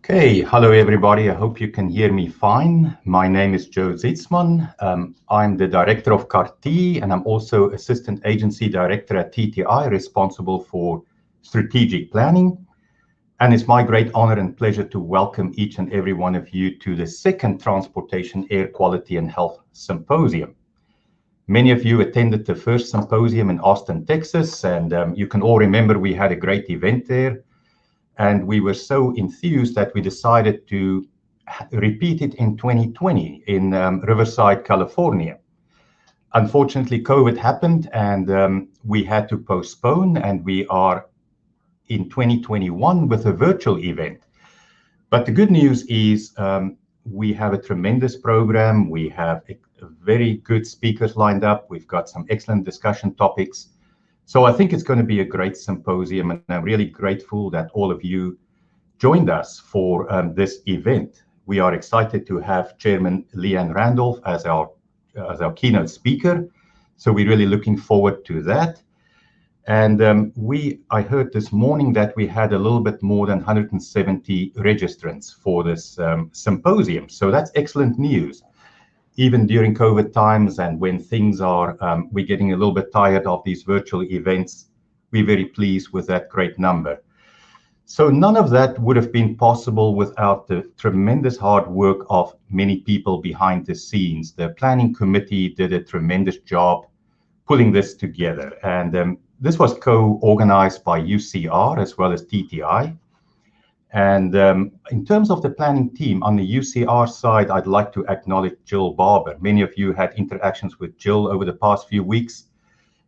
Okay, hello everybody. I hope you can hear me fine. My name is Joe Zietsman. I'm the director of Carte, and I'm also assistant agency director at TTI, responsible for strategic planning. And it's my great honor and pleasure to welcome each and every one of you to the second Transportation, Air Quality and Health Symposium. Many of you attended the first symposium in Austin, Texas, and you can all remember we had a great event there. And we were so enthused that we decided to repeat it in 2020 in Riverside, California. Unfortunately, COVID happened and we had to postpone, and we are in 2021 with a virtual event. But the good news is we have a tremendous program. We have very good speakers lined up. We've got some excellent discussion topics. So I think it's going to be a great symposium, and I'm really grateful that all of you joined us for this event. We are excited to have Chairman Leanne Randolph as our keynote speaker. So we're really looking forward to that. And I heard this morning that we had a little bit more than 170 registrants for this symposium. So that's excellent news. Even during COVID times and when things are, we're getting a little bit tired of these virtual events, we're very pleased with that great number. So none of that would have been possible without the tremendous hard work of many people behind the scenes. The planning committee did a tremendous job pulling this together. And this was co-organized by UCR as well as TTI. And in terms of the planning team, on the UCR side, I'd like to acknowledge Jill Barber. Many of you had interactions with Jill over the past few weeks.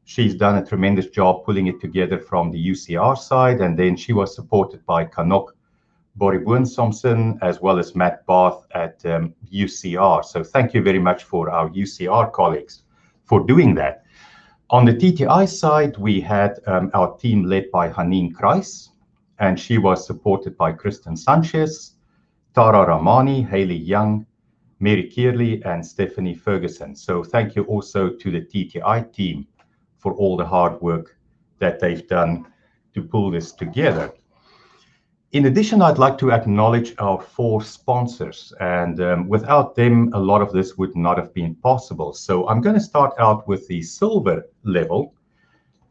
She's done a tremendous job pulling it together from the UCR side, and then she was supported by Kanok Boriboon-Somson as well as Matt Barth at UCR. So thank you very much for our UCR colleagues for doing that. On the TTI side, we had our team led by Haneen Kreis, and she was supported by Kristen Sanchez, Tara Ramani, Haley Young, Mary Kearley, and Stephanie Ferguson. So thank you also to the TTI team for all the hard work that they've done to pull this together. In addition, I'd like to acknowledge our 4 sponsors, and without them, a lot of this would not have been possible. So I'm going to start out with the silver level.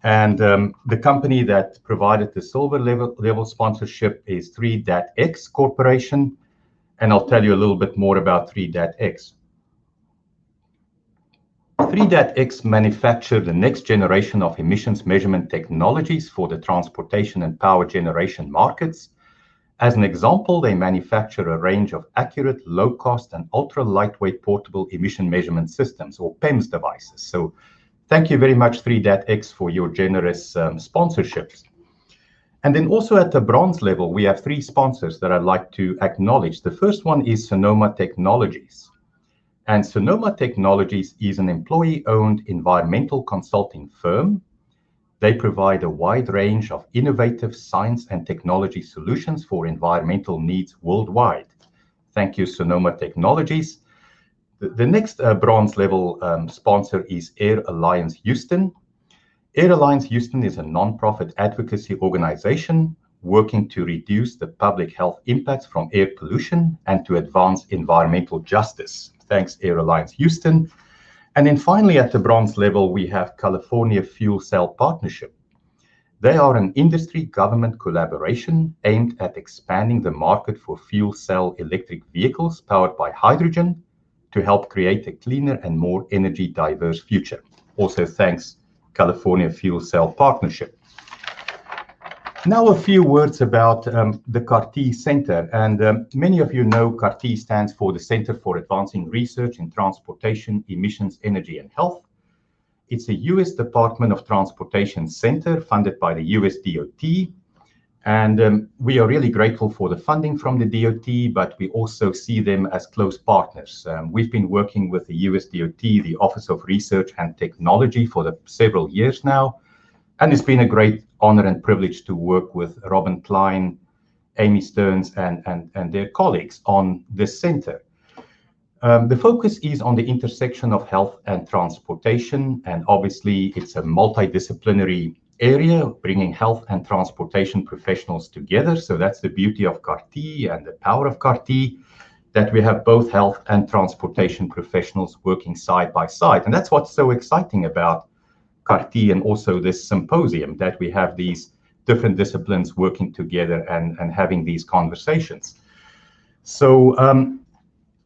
And the company that provided the silver level sponsorship is 3-X Corporation. And I'll tell you a little bit more about 3-X. 3-X manufacture the next generation of emissions measurement technologies for the transportation and power generation markets. As an example, they manufacture a range of accurate, low-cost, and ultra-lightweight portable emission measurement systems, or PEMS devices. So thank you very much, 3-X, for your generous sponsorships. And then also at the bronze level, we have 3 sponsors that I'd like to acknowledge. The first one is Sonoma Technologies. And Sonoma Technologies is an employee-owned environmental consulting firm. They provide a wide range of innovative science and technology solutions for environmental needs worldwide. Thank you, Sonoma Technologies. The next bronze level sponsor is Air Alliance Houston. Air Alliance Houston is a nonprofit advocacy organization working to reduce the public health impacts from air pollution and to advance environmental justice. Thanks, Air Alliance Houston. And then finally, at the bronze level, we have California Fuel Cell Partnership. They are an industry-government collaboration aimed at expanding the market for fuel cell electric vehicles powered by hydrogen to help create a cleaner and more energy diverse future. Also, thanks, California Fuel Cell Partnership. Now a few words about the Carte Center. And many of you know Carte stands for the Center for Advancing Research in Transportation, Emissions, Energy, and Health. It's a U.S. Department of Transportation center funded by the U.S. DOT. And we are really grateful for the funding from the DOT, but we also see them as close partners. We've been working with the US DOT, the Office of Research and Technology, for several years now. And it's been a great honor and privilege to work with Robin Klein, Amy Stearns, and their colleagues on this center. The focus is on the intersection of health and transportation, and obviously it's a multidisciplinary area, bringing health and transportation professionals together. So that's the beauty of Carte and the power of Carte, that we have both health and transportation professionals working side by side. And that's what's so exciting about Carte and also this symposium, that we have these different disciplines working together and having these conversations. So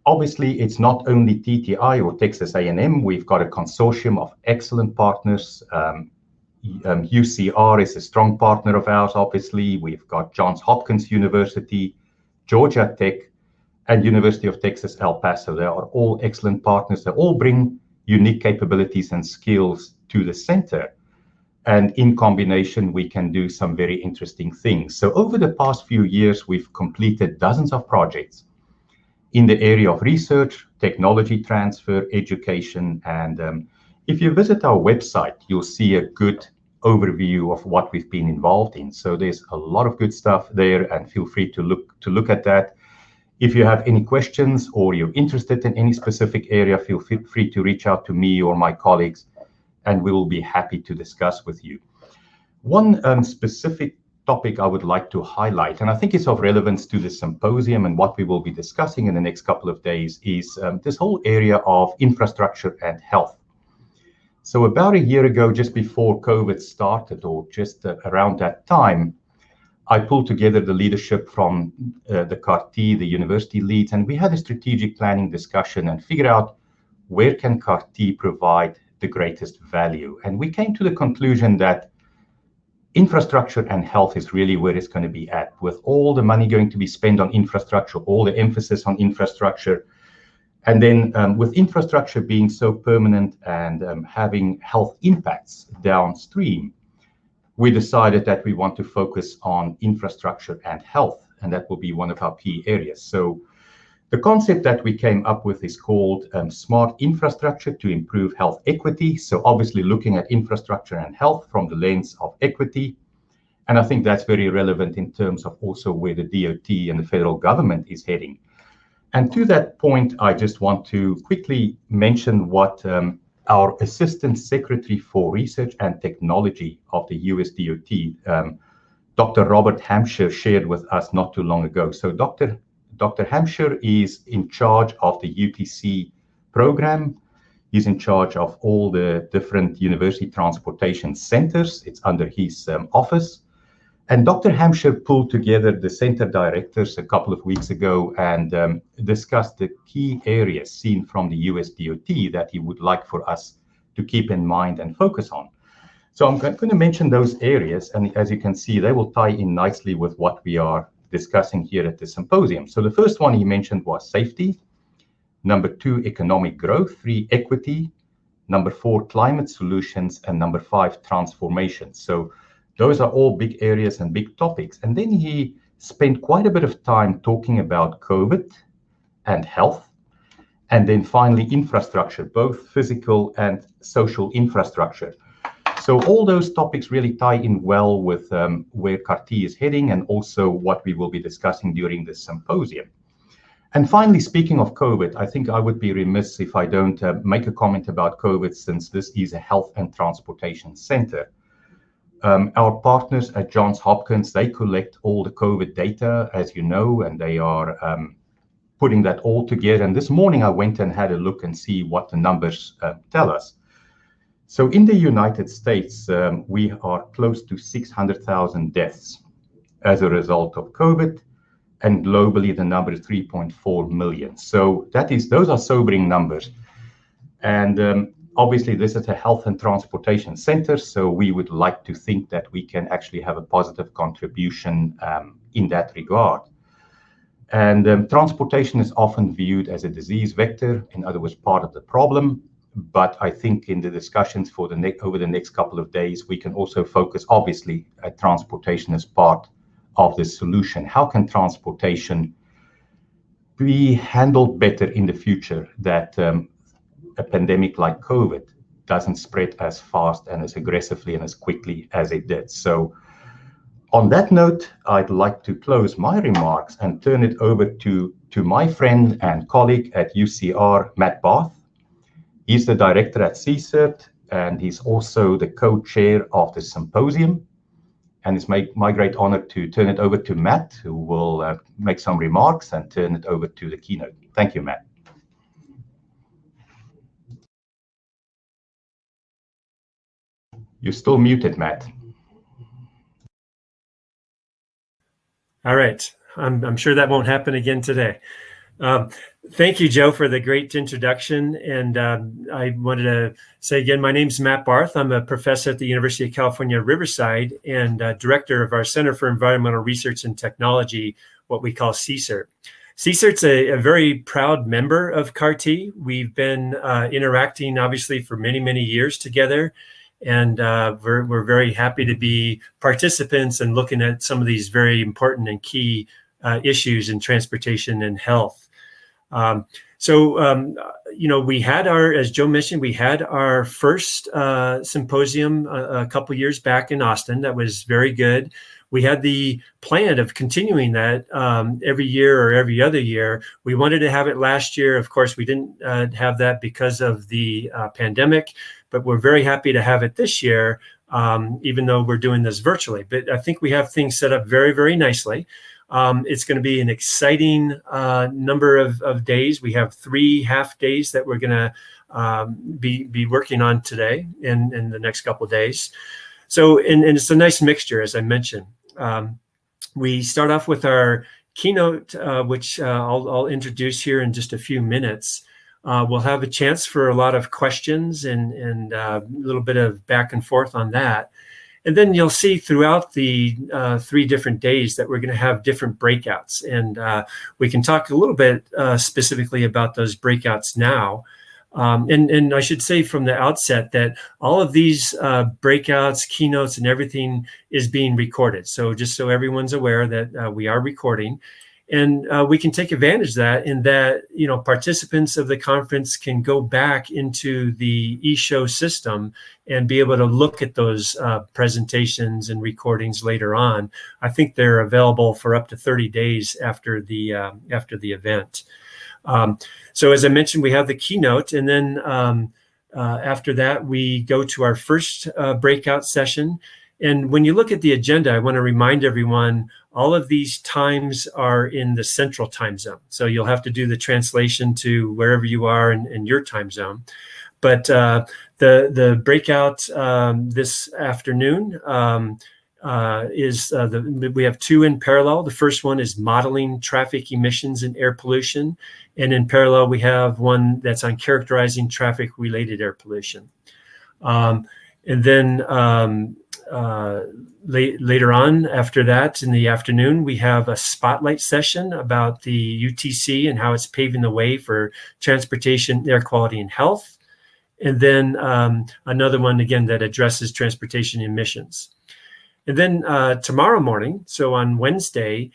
obviously, it's not only TTI or Texas A&M. We've got a consortium of excellent partners. UCR is a strong partner of ours, obviously. We've got Johns Hopkins University, Georgia Tech, and University of Texas, El Paso. They are all excellent partners. They all bring unique capabilities and skills to the center. And in combination, we can do some very interesting things. So over the past few years, we've completed dozens of projects in the area of research, technology transfer, education. And if you visit our website, you'll see a good overview of what we've been involved in. So there's a lot of good stuff there, and feel free to look at that. If you have any questions or you're interested in any specific area, feel free to reach out to me or my colleagues, and we will be happy to discuss with you. One specific topic I would like to highlight, and I think it's of relevance to the symposium and what we will be discussing in the next couple of days, is this whole area of infrastructure and health. So about a year ago, just before COVID started, or just around that time, I pulled together the leadership from the Carte, the university leads, and we had a strategic planning discussion and figured out where can Carte provide the greatest value. And we came to the conclusion that infrastructure and health is really where it's going to be at, with all the money going to be spent on infrastructure, all the emphasis on infrastructure. And then with infrastructure being so permanent and having health impacts downstream, we decided that we want to focus on infrastructure and health, and that will be one of our key areas. So the concept that we came up with is called smart infrastructure to improve health equity. So obviously looking at infrastructure and health from the lens of equity. And I think that's very relevant in terms of also where the DOT and the federal government is heading. And to that point, I just want to quickly mention what our Assistant Secretary for Research and Technology of the US DOT, Dr. Robert Hampshire, shared with us not too long ago. So Dr. Hampshire is in charge of the UTC program. He's in charge of all the different university transportation centers. It's under his office. And Dr. Hampshire pulled together the center directors a couple of weeks ago and discussed the key areas seen from the US DOT that he would like for us to keep in mind and focus on. So I'm going to mention those areas, and as you can see, they will tie in nicely with what we are discussing here at the symposium. So the first one he mentioned was safety. Number 2, economic growth. 3, equity. Number 4, climate solutions. And number 5, transformation. So those are all big areas and big topics. And then he spent quite a bit of time talking about COVID and health. And then finally, infrastructure, both physical and social infrastructure. So all those topics really tie in well with where Carte is heading and also what we will be discussing during this symposium. And finally, speaking of COVID, I think I would be remiss if I don't make a comment about COVID, since this is a health and transportation center. Our partners at Johns Hopkins, they collect all the COVID data, as you know, and they are putting that all together. And this morning I went and had a look and see what the numbers tell us. So in the United States, we are close to 600,000 deaths as a result of COVID, and globally the number is 3.4 million. So those are sobering numbers. And obviously this is a health and transportation center, so we would like to think that we can actually have a positive contribution in that regard. And transportation is often viewed as a disease vector, in other words, part of the problem. But I think in the discussions for over the next couple of days, we can also focus, obviously, at transportation as part of the solution. How can transportation be handled better in the future, that a pandemic like COVID doesn't spread as fast and as aggressively and as quickly as it did? So on that note, I'd like to close my remarks and turn it over to my friend and colleague at UCR, Matt Barth. He's the director at CSERT, and he's also the co-chair of the symposium. And it's my great honor to turn it over to Matt, who will make some remarks and turn it over to the keynote. Thank you, Matt. You're still muted, Matt. All right. I'm sure that won't happen again today. Thank you, Joe, for the great introduction. And I wanted to say again, my name's Matt Barth. I'm a professor at the University of California, Riverside, and director of our Center for Environmental Research and Technology, what we call CSERT. CSERT's a very proud member of Carte. We've been interacting, obviously, for many, many years together. And we're very happy to be participants and looking at some of these very important and key issues in transportation and health. We had as Joe mentioned, we had our first symposium a couple years back in Austin. That was very good. We had the plan of continuing that every year or every other year. We wanted to have it last year. Of course, we didn't have that because of the pandemic, but we're very happy to have it this year, even though we're doing this virtually. But I think we have things set up very, very nicely. It's going to be an exciting number of days. We have 3 half days that we're going to be working on today and in the next couple of days. So, and it's a nice mixture, as I mentioned. We start off with our keynote, which I'll introduce here in just a few minutes. We'll have a chance for a lot of questions and a little bit of back and forth on that. And then you'll see throughout the 3 different days that we're going to have different breakouts. And we can talk a little bit specifically about those breakouts now. And I should say from the outset that all of these breakouts, keynotes, and everything is being recorded. So just so everyone's aware that we are recording. And we can take advantage of that in that, participants of the conference can go back into the eShow system and be able to look at those presentations and recordings later on. I think they're available for up to 30 days after the event. So as I mentioned, we have the keynote, and then after that, we go to our first breakout session. And when you look at the agenda, I want to remind everyone, all of these times are in the central time zone. So you'll have to do the translation to wherever you are in your time zone. But the breakout this afternoon we have 2 in parallel. The first one is modeling traffic emissions and air pollution. And in parallel, we have one that's on characterizing traffic-related air pollution. And then later on, after that, in the afternoon, we have a spotlight session about the UTC and how it's paving the way for transportation, air quality, and health. And then another one, again, that addresses transportation emissions. And then tomorrow morning, so on Wednesday,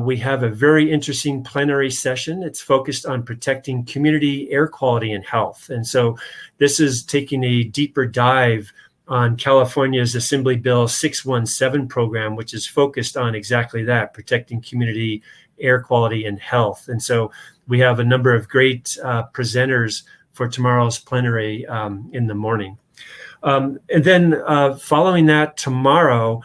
we have a very interesting plenary session. It's focused on protecting community air quality and health. And so this is taking a deeper dive on California's Assembly Bill 617 program, which is focused on exactly that, protecting community air quality and health. And so we have a number of great presenters for tomorrow's plenary in the morning. And then following that tomorrow,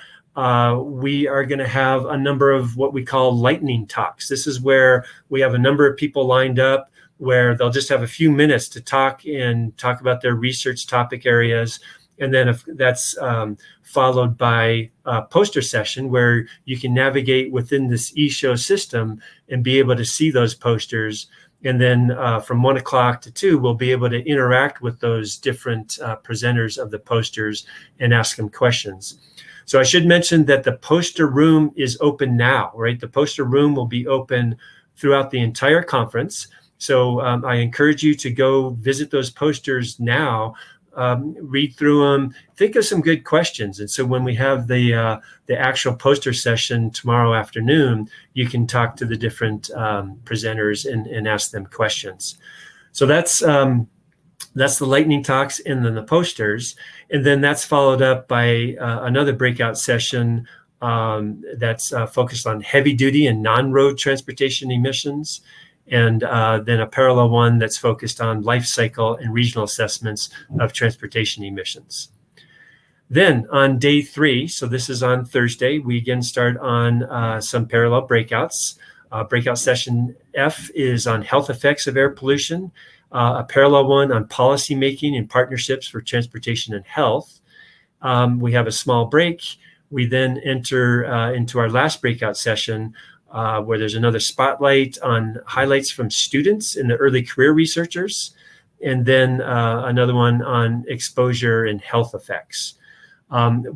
we are going to have a number of what we call lightning talks. This is where we have a number of people lined up where they'll just have a few minutes to talk about their research topic areas. And then if that's followed by a poster session where you can navigate within this eShow system and be able to see those posters. And then from 1 o'clock to 2, we'll be able to interact with those different presenters of the posters and ask them questions. So I should mention that the poster room is open now, right? The poster room will be open throughout the entire conference. So I encourage you to go visit those posters now, read through them, think of some good questions. And so when we have the actual poster session tomorrow afternoon, you can talk to the different presenters and ask them questions. So that's the lightning talks and then the posters. And then that's followed up by another breakout session that's focused on heavy duty and non-road transportation emissions. and then a parallel one that's focused on life cycle and regional assessments of transportation emissions. Then on day 3, so this is on Thursday, we again start on some parallel breakouts. Breakout session F is on health effects of air pollution, a parallel one on policy making and partnerships for transportation and health. We have a small break. We then enter into our last breakout session where there's another spotlight on highlights from students and the early career researchers, and then another one on exposure and health effects.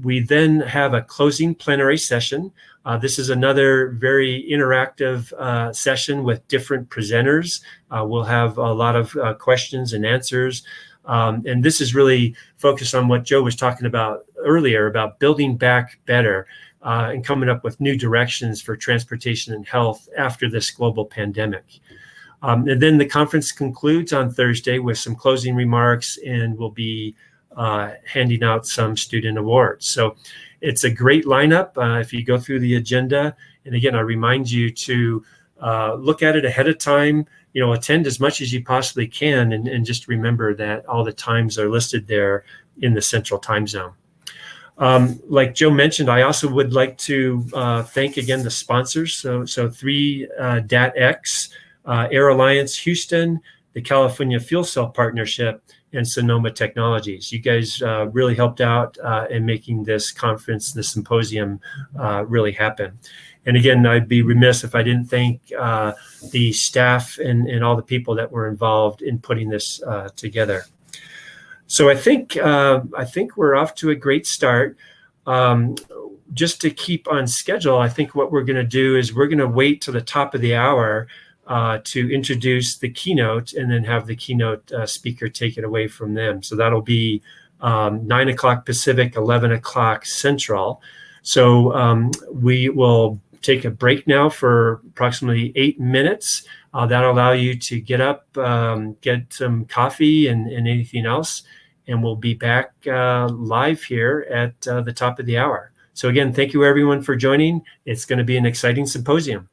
We then have a closing plenary session. This is another very interactive session with different presenters. We'll have a lot of questions and answers. And this is really focused on what Joe was talking about earlier about building back better and coming up with new directions for transportation and health after this global pandemic. And then the conference concludes on Thursday with some closing remarks, and we'll be handing out some student awards. So it's a great lineup if you go through the agenda. And again, I remind you to look at it ahead of time, attend as much as you possibly can, and just remember that all the times are listed there in the central time zone. Like Joe mentioned, I also would like to thank again the sponsors. So 3DATX, Air Alliance Houston, the California Fuel Cell Partnership, and Sonoma Technologies. You guys really helped out in making this conference, this symposium really happen. And again, I'd be remiss if I didn't thank the staff and all the people that were involved in putting this together. So I think we're off to a great start. Just to keep on schedule, I think what we're going to do is we're going to wait till the top of the hour to introduce the keynote, and then have the keynote speaker take it away from them. So that'll be 9 o'clock Pacific, 11 o'clock Central. So we will take a break now for approximately 8 minutes. That'll allow you to get up, get some coffee and anything else, and we'll be back live here at the top of the hour. So again, thank you everyone for joining. It's going to be an exciting symposium.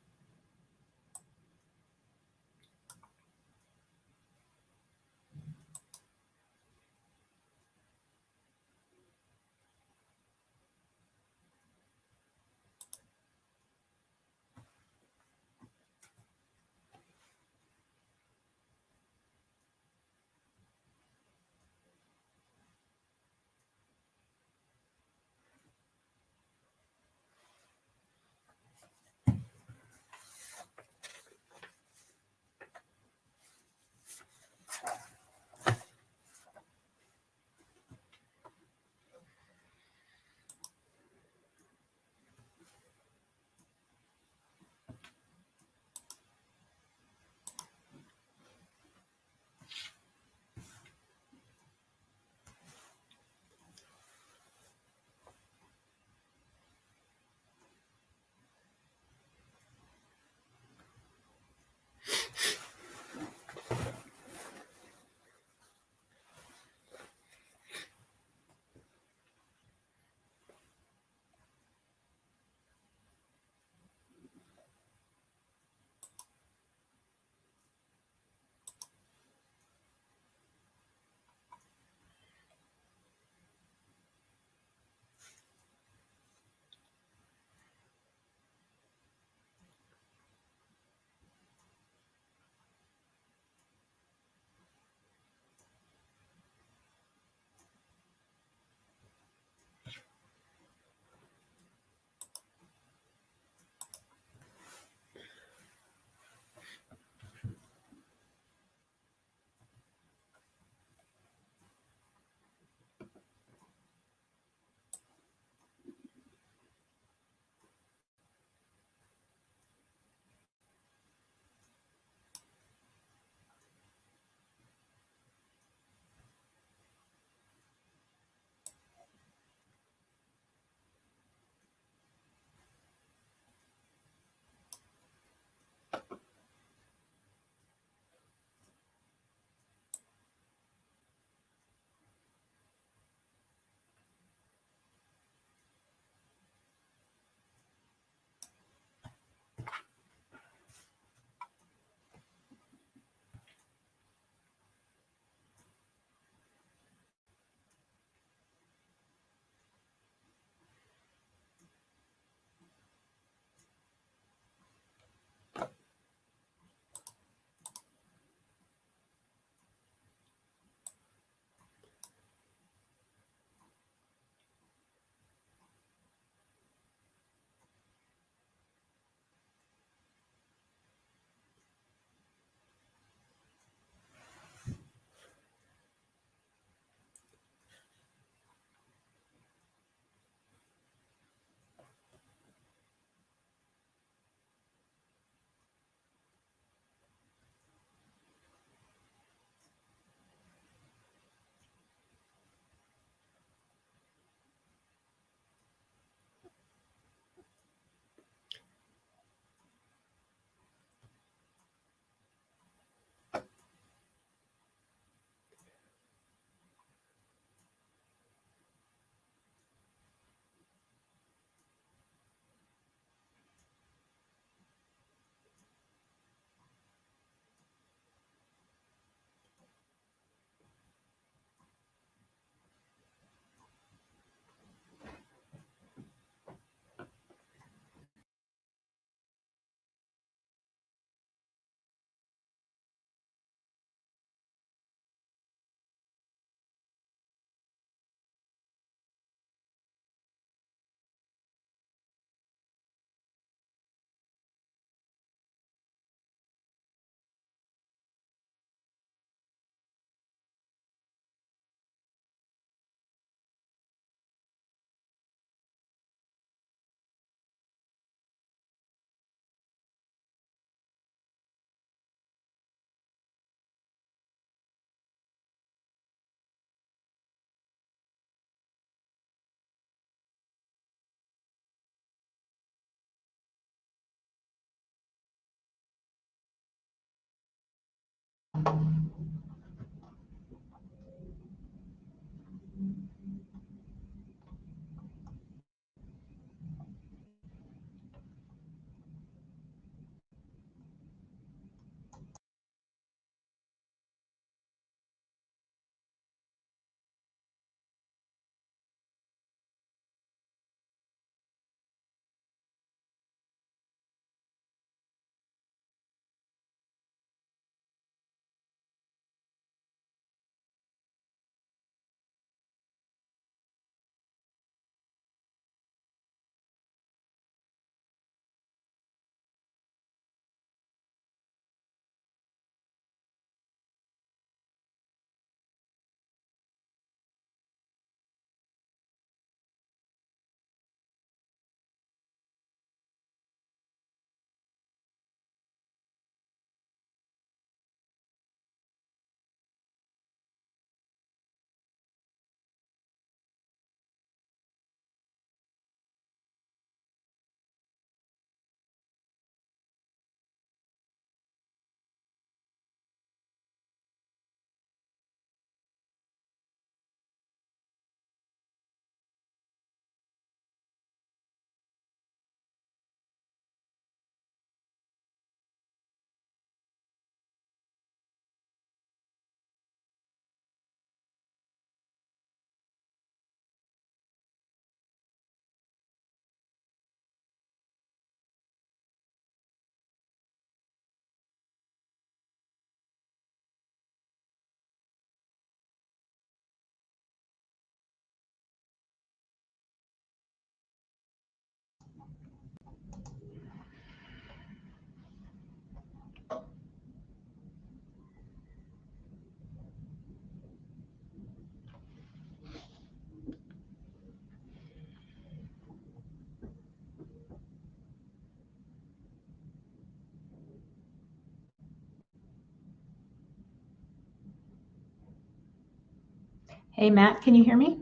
Hey, Matt, can you hear me?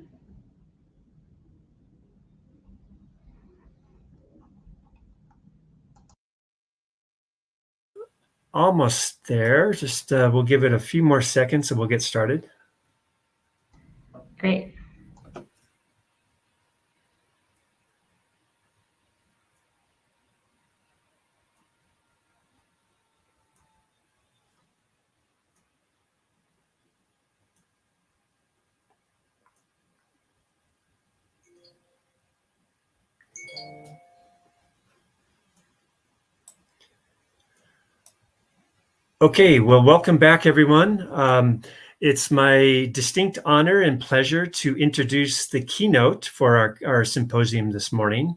Almost there. Just we'll give it a few more seconds and we'll get started. Great. Okay, well, welcome back, everyone. It's my distinct honor and pleasure to introduce the keynote for our symposium this morning.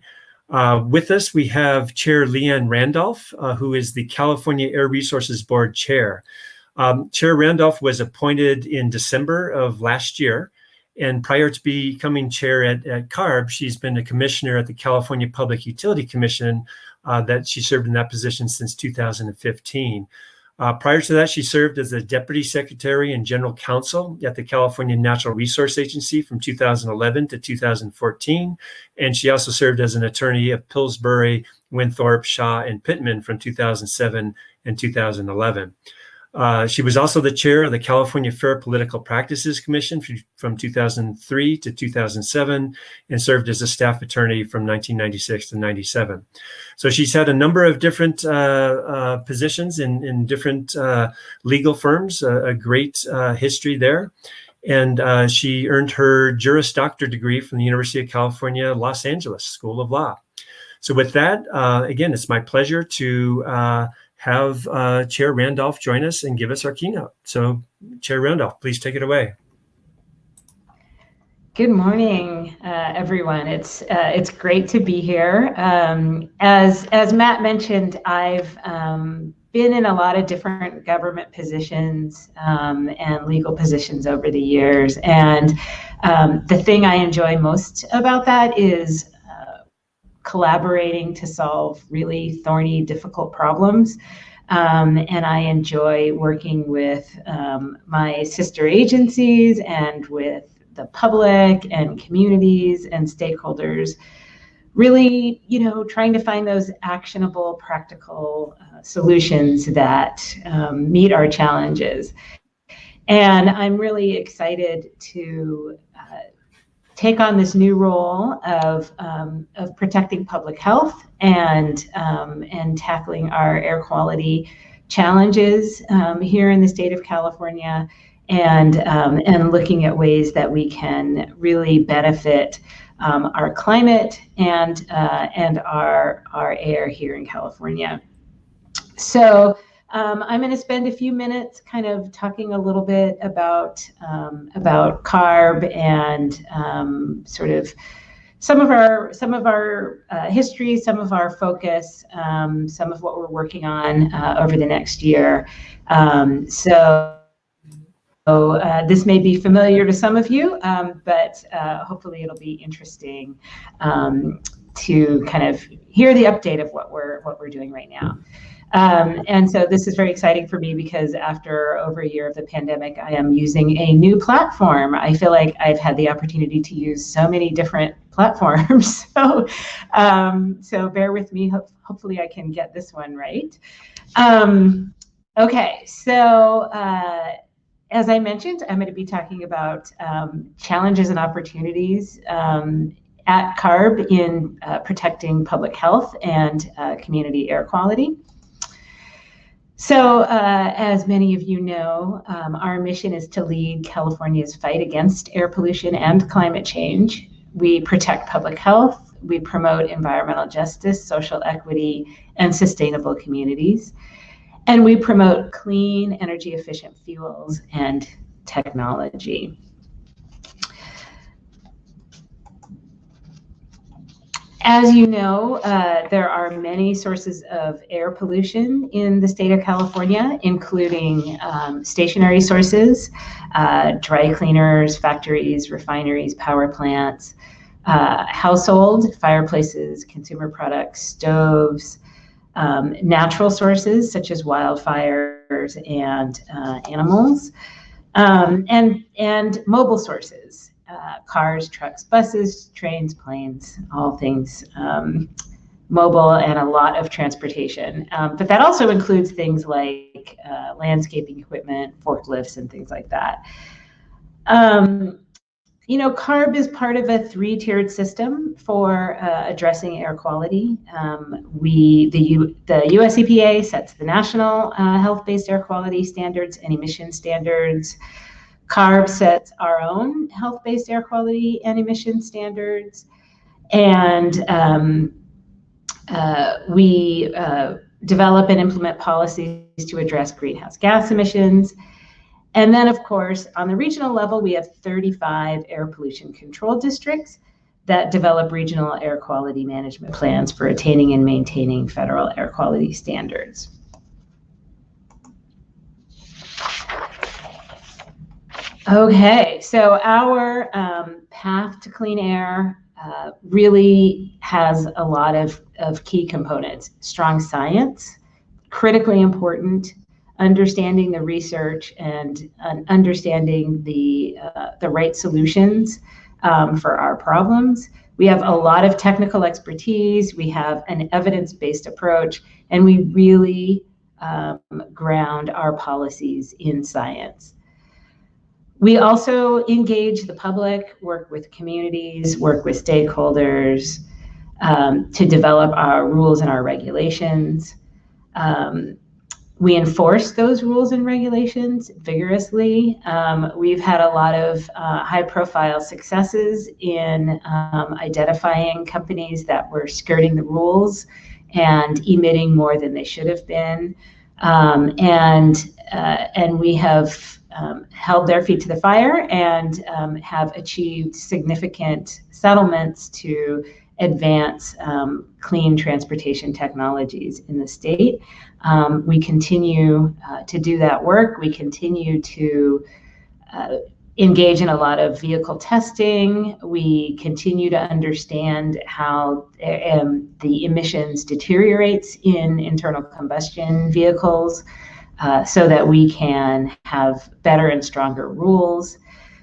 With us, we have Chair Leanne Randolph, who is the California Air Resources Board Chair. Chair Randolph was appointed in December of last year, and prior to becoming chair at CARB, she's been a commissioner at the California Public Utility Commission that she served in that position since 2015. Prior to that, she served as the Deputy Secretary and General Counsel at the California Natural Resource Agency from 2011 to 2014. And she also served as an attorney of Pillsbury, Winthrop, Shaw, and Pittman from 2007 and 2011. She was also the chair of the California Fair Political Practices Commission from 2003 to 2007 and served as a staff attorney from 1996 to 97. So she's had a number of different positions in different legal firms, a great history there. And she earned her Juris Doctor degree from the University of California, Los Angeles School of Law. So with that, again, it's my pleasure to have Chair Randolph join us and give us our keynote. So Chair Randolph, please take it away. Good morning, everyone. It's great to be here. As Matt mentioned, I've been in a lot of different government positions and legal positions over the years. And the thing I enjoy most about that is collaborating to solve really thorny, difficult problems. And I enjoy working with my sister agencies and with the public and communities and stakeholders, really, trying to find those actionable, practical solutions that meet our challenges. And I'm really excited to take on this new role of protecting public health and tackling our air quality challenges here in the state of California, and looking at ways that we can really benefit our climate and our air here in California. So I'm going to spend a few minutes kind of talking a little bit about CARB and sort of some of our history, some of our focus, some of what we're working on over the next year. So this may be familiar to some of you, but hopefully it'll be interesting to kind of hear the update of what we're doing right now. And so this is very exciting for me because after over a year of the pandemic, I am using a new platform. I feel like I've had the opportunity to use so many different platforms. So bear with me. Hopefully I can get this one right. Okay, so as I mentioned, I'm going to be talking about challenges and opportunities at CARB in protecting public health and community air quality. So as many of you know, our mission is to lead California's fight against air pollution and climate change. We protect public health, we promote environmental justice, social equity, and sustainable communities. And we promote clean, energy efficient fuels and technology. As you know, there are many sources of air pollution in the state of California, including stationary sources, dry cleaners, factories, refineries, power plants, household, fireplaces, consumer products, stoves, natural sources such as wildfires and animals, And mobile sources, cars, trucks, buses, trains, planes, all things mobile, and a lot of transportation. But that also includes things like landscaping equipment, forklifts, and things like that. CARB is part of a three-tiered system for addressing air quality. The US EPA sets the national health-based air quality standards and emission standards. CARB sets our own health-based air quality and emission standards. And we develop and implement policies to address greenhouse gas emissions. And then, of course, on the regional level, we have 35 air pollution control districts that develop regional air quality management plans for attaining and maintaining federal air quality standards. Okay, so our path to clean air really has a lot of key components. Strong science, critically important. Understanding the research and understanding the right solutions for our problems. We have a lot of technical expertise. We have an evidence-based approach, and we really ground our policies in science. We also engage the public, work with communities, work with stakeholders to develop our rules and our regulations. We enforce those rules and regulations vigorously. We've had a lot of high-profile successes in identifying companies that were skirting the rules and emitting more than they should have been. And we have held their feet to the fire and have achieved significant settlements to advance clean transportation technologies in the state. We continue to do that work. We continue to engage in a lot of vehicle testing. We continue to understand how the emissions deteriorates in internal combustion vehicles so that we can have better and stronger rules.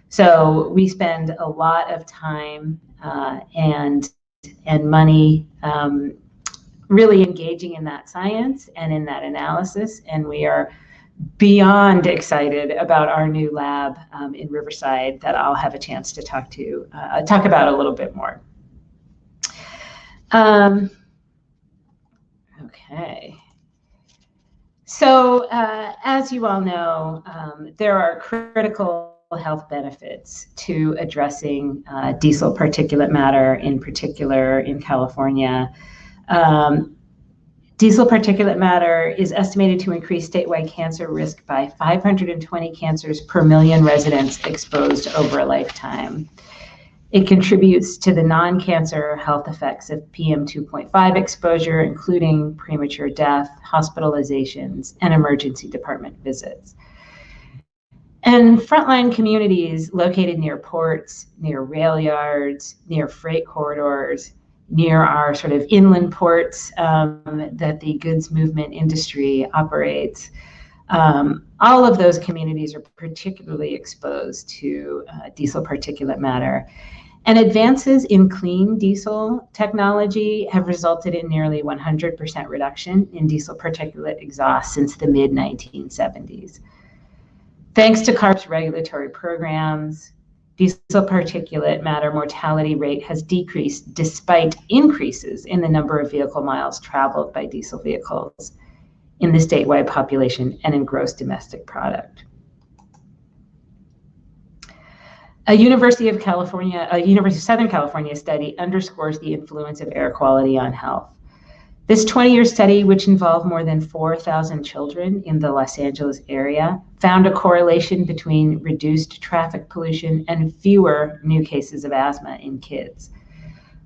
So we spend a lot of time and money really engaging in that science and in that analysis, and we are beyond excited about our new lab in Riverside that I'll have a chance to talk about a little bit more. Okay. So as you all know, there are critical health benefits to addressing diesel particulate matter, in particular in California. Diesel particulate matter is estimated to increase statewide cancer risk by 520 cancers per million residents exposed over a lifetime. It contributes to the non-cancer health effects of PM 2.5 exposure, including premature death, hospitalizations, and emergency department visits. And frontline communities located near ports, near rail yards, near freight corridors, near our sort of inland ports that the goods movement industry operates. All of those communities are particularly exposed to diesel particulate matter. And advances in clean diesel technology have resulted in nearly 100% reduction in diesel particulate exhaust since the mid-1970s. Thanks to CARB's regulatory programs, diesel particulate matter mortality rate has decreased despite increases in the number of vehicle miles traveled by diesel vehicles in the statewide population and in gross domestic product. A University of Southern California study underscores the influence of air quality on health. This 20-year study, which involved more than 4,000 children in the Los Angeles area, found a correlation between reduced traffic pollution and fewer new cases of asthma in kids.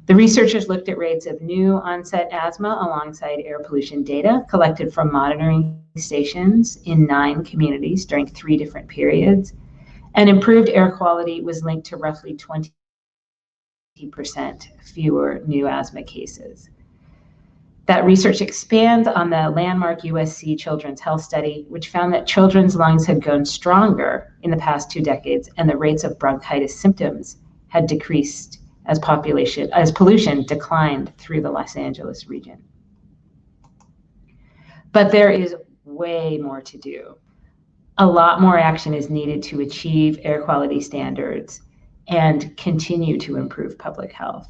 The researchers looked at rates of new onset asthma alongside air pollution data collected from monitoring stations in 9 communities during 3 different periods, and improved air quality was linked to roughly 20% fewer new asthma cases. That research expands on the landmark USC Children's Health Study, which found that children's lungs had grown stronger in the past 2 decades, and the rates of bronchitis symptoms had decreased as pollution declined through the Los Angeles region. But there is way more to do. A lot more action is needed to achieve air quality standards and continue to improve public health.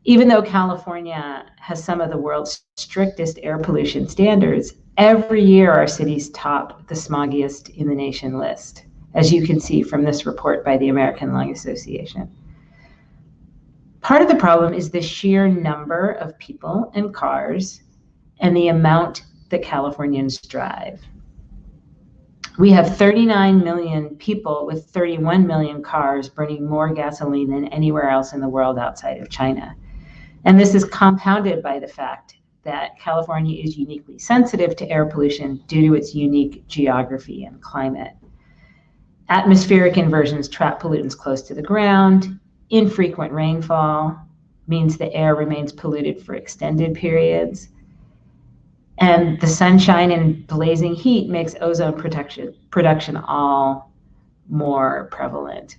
Even though California has some of the world's strictest air pollution standards, every year our cities top the smoggiest in the nation list, as you can see from this report by the American Lung Association. Part of the problem is the sheer number of people and cars and the amount that Californians drive. We have 39 million people with 31 million cars burning more gasoline than anywhere else in the world outside of China. And this is compounded by the fact that California is uniquely sensitive to air pollution due to its unique geography and climate. Atmospheric inversions trap pollutants close to the ground. Infrequent rainfall means the air remains polluted for extended periods. And the sunshine and blazing heat makes ozone production all more prevalent.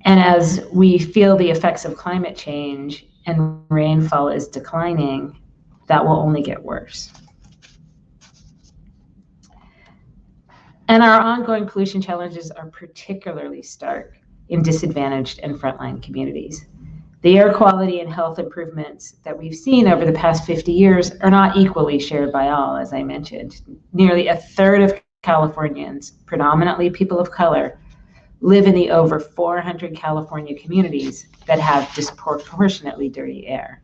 And as we feel the effects of climate change and rainfall is declining, that will only get worse. And our ongoing pollution challenges are particularly stark in disadvantaged and frontline communities. The air quality and health improvements that we've seen over the past 50 years are not equally shared by all, as I mentioned. Nearly a third of Californians, predominantly people of color, live in the over 400 California communities that have disproportionately dirty air.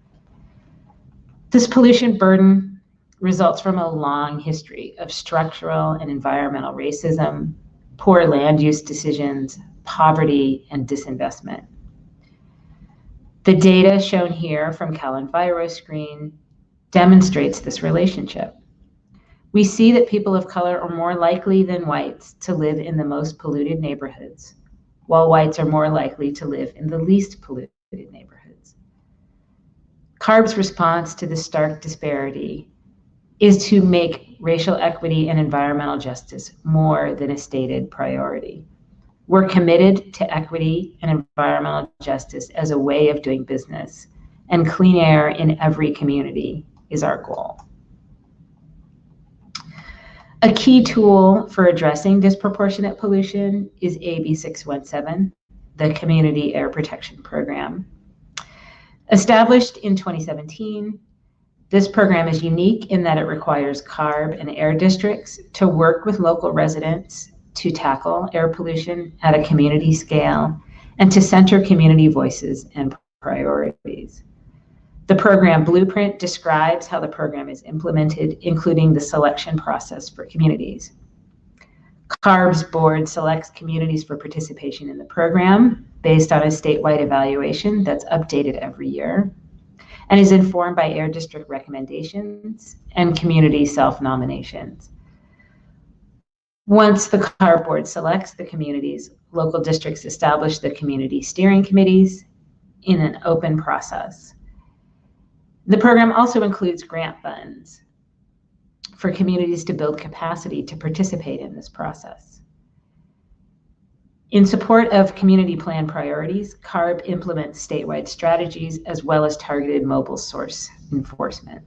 This pollution burden results from a long history of structural and environmental racism, poor land use decisions, poverty, and disinvestment. The data shown here from CalEnviroScreen demonstrates this relationship. We see that people of color are more likely than whites to live in the most polluted neighborhoods, while whites are more likely to live in the least polluted neighborhoods. CARB's response to this stark disparity is to make racial equity and environmental justice more than a stated priority. We're committed to equity and environmental justice as a way of doing business, and clean air in every community is our goal. A key tool for addressing disproportionate pollution is AB 617, the Community Air Protection Program. Established in 2017, this program is unique in that it requires CARB and air districts to work with local residents to tackle air pollution at a community scale and to center community voices and priorities. The program blueprint describes how the program is implemented, including the selection process for communities. CARB's board selects communities for participation in the program based on a statewide evaluation that's updated every year and is informed by air district recommendations and community self-nominations. Once the CARB board selects the communities, local districts establish the community steering committees in an open process. The program also includes grant funds for communities to build capacity to participate in this process. In support of community plan priorities, CARB implements statewide strategies as well as targeted mobile source enforcement.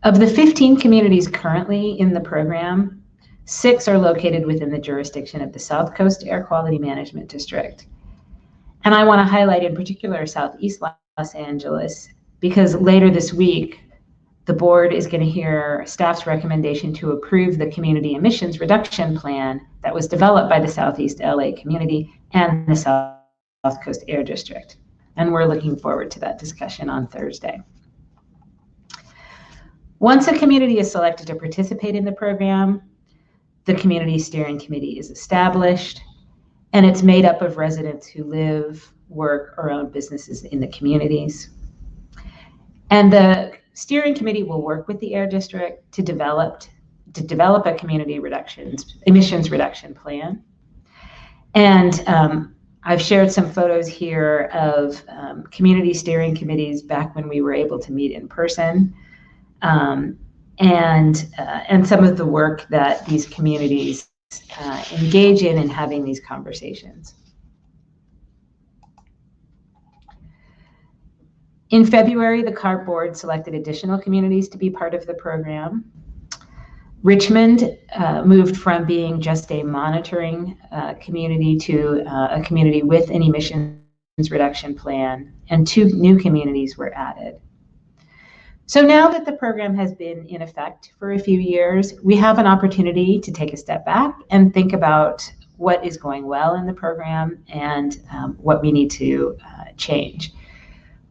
Of the 15 communities currently in the program, 6 are located within the jurisdiction of the South Coast Air Quality Management District. And I want to highlight in particular Southeast Los Angeles, because later this week, the board is going to hear staff's recommendation to approve the community emissions reduction plan that was developed by the Southeast LA community and the South Coast Air District. And we're looking forward to that discussion on Thursday. Once a community is selected to participate in the program, the community steering committee is established, and it's made up of residents who live, work, or own businesses in the communities. And the steering committee will work with the air district to develop a community emissions reduction plan. And I've shared some photos here of community steering committees back when we were able to meet in person, and some of the work that these communities engage in having these conversations. In February, the CARB board selected additional communities to be part of the program. Richmond moved from being just a monitoring community to a community with an emissions reduction plan, and 2 new communities were added. So now that the program has been in effect for a few years, we have an opportunity to take a step back and think about what is going well in the program and what we need to change.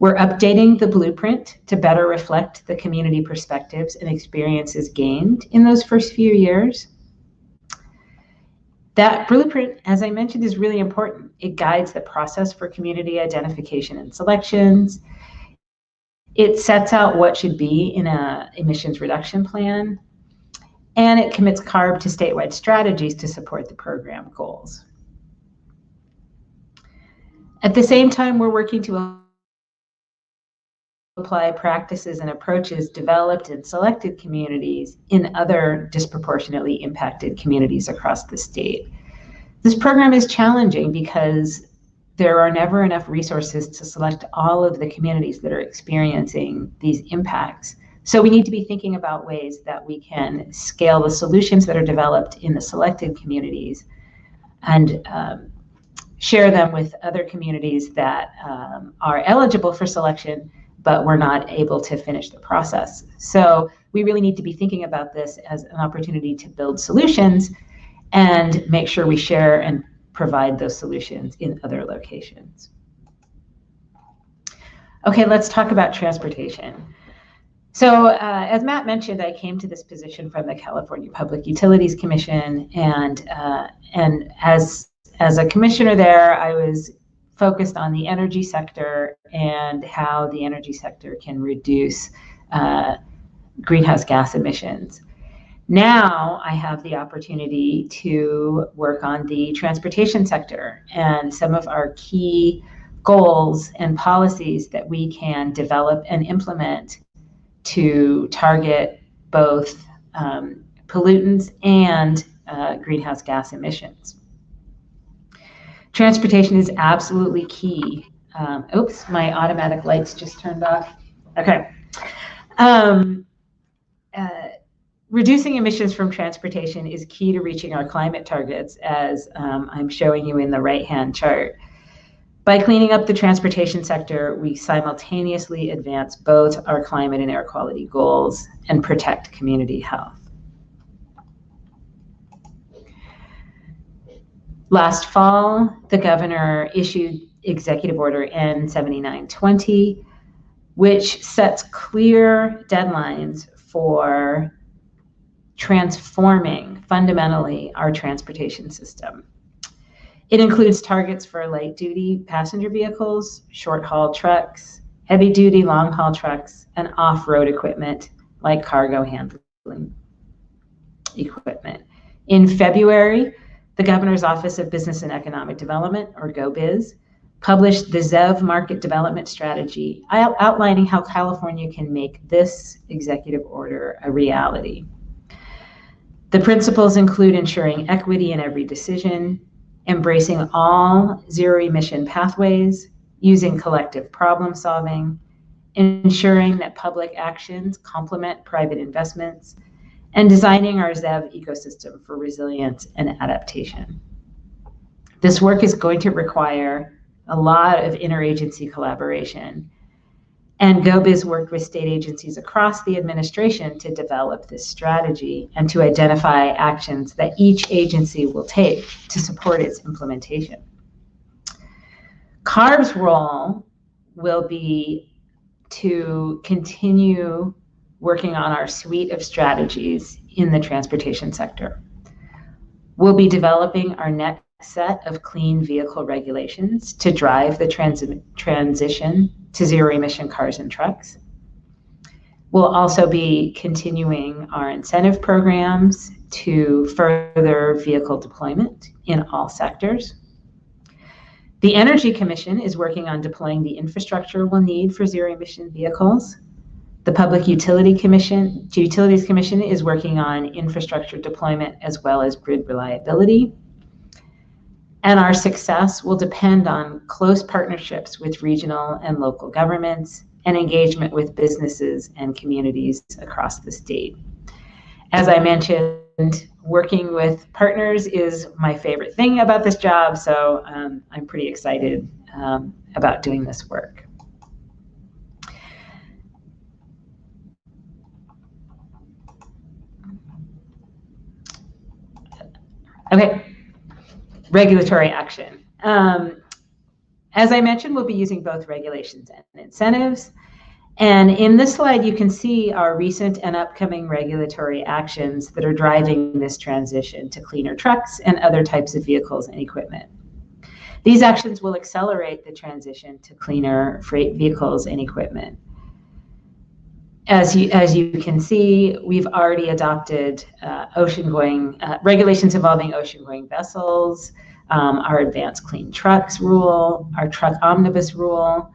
We're updating the blueprint to better reflect the community perspectives and experiences gained in those first few years. That blueprint, as I mentioned, is really important. It guides the process for community identification and selections. It sets out what should be in an emissions reduction plan, and it commits CARB to statewide strategies to support the program goals. At the same time, we're working to apply practices and approaches developed in selected communities in other disproportionately impacted communities across the state. This program is challenging because there are never enough resources to select all of the communities that are experiencing these impacts. So we need to be thinking about ways that we can scale the solutions that are developed in the selected communities and share them with other communities that are eligible for selection, but we're not able to finish the process. So we really need to be thinking about this as an opportunity to build solutions and make sure we share and provide those solutions in other locations. Okay, let's talk about transportation. So as Matt mentioned, I came to this position from the California Public Utilities Commission, and as a commissioner there, I was focused on the energy sector and how the energy sector can reduce greenhouse gas emissions. Now I have the opportunity to work on the transportation sector and some of our key goals and policies that we can develop and implement to target both pollutants and greenhouse gas emissions. Transportation is absolutely key. Oops, my automatic lights just turned off. Okay. Reducing emissions from transportation is key to reaching our climate targets, as I'm showing you in the right-hand chart. By cleaning up the transportation sector, we simultaneously advance both our climate and air quality goals and protect community health. Last fall, the governor issued Executive Order N7920, which sets clear deadlines for transforming fundamentally our transportation system. It includes targets for light-duty passenger vehicles, short-haul trucks, heavy-duty long-haul trucks, and off-road equipment like cargo handling equipment. In February, the Governor's Office of Business and Economic Development, or GoBiz, published the ZEV Market Development Strategy, outlining how California can make this executive order a reality. The principles include ensuring equity in every decision, embracing all zero-emission pathways, using collective problem solving, ensuring that public actions complement private investments, and designing our ZEV ecosystem for resilience and adaptation. This work is going to require a lot of interagency collaboration, and GoBiz worked with state agencies across the administration to develop this strategy and to identify actions that each agency will take to support its implementation. CARB's role will be to continue working on our suite of strategies in the transportation sector. We'll be developing our next set of clean vehicle regulations to drive the transition to zero-emission cars and trucks. We'll also be continuing our incentive programs to further vehicle deployment in all sectors. The Energy Commission is working on deploying the infrastructure we'll need for zero-emission vehicles. The Public Utilities Commission is working on infrastructure deployment as well as grid reliability. And our success will depend on close partnerships with regional and local governments and engagement with businesses and communities across the state. As I mentioned, working with partners is my favorite thing about this job, so I'm pretty excited about doing this work. Okay, regulatory action. As I mentioned, we'll be using both regulations and incentives. And in this slide, you can see our recent and upcoming regulatory actions that are driving this transition to cleaner trucks and other types of vehicles and equipment. These actions will accelerate the transition to cleaner freight vehicles and equipment. As you can see, we've already adopted regulations involving ocean-going vessels, our Advanced Clean Trucks rule, our Truck Omnibus rule.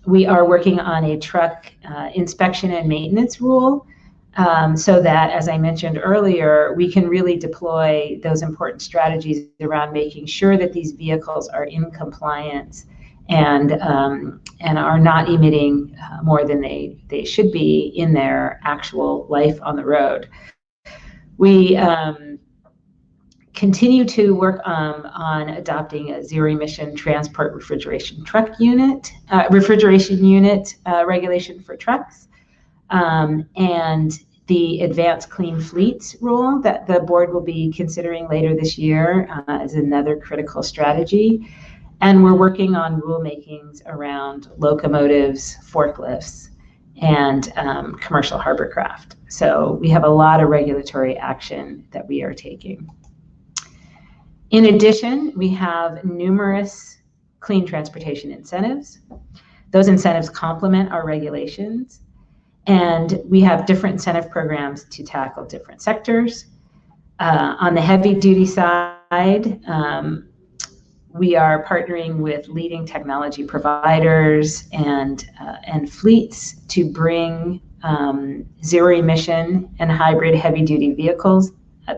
We are working on a truck inspection and maintenance rule so that, as I mentioned earlier, we can really deploy those important strategies around making sure that these vehicles are in compliance and are not emitting more than they should be in their actual life on the road. We continue to work on adopting a zero-emission transport refrigeration unit regulation for trucks, and the Advanced Clean Fleets rule that the board will be considering later this year is another critical strategy. And we're working on rulemakings around locomotives, forklifts, and commercial hovercraft. So we have a lot of regulatory action that we are taking. In addition, we have numerous clean transportation incentives. Those incentives complement our regulations, and we have different incentive programs to tackle different sectors. On the heavy-duty side, we are partnering with leading technology providers and fleets to bring zero-emission and hybrid heavy-duty vehicles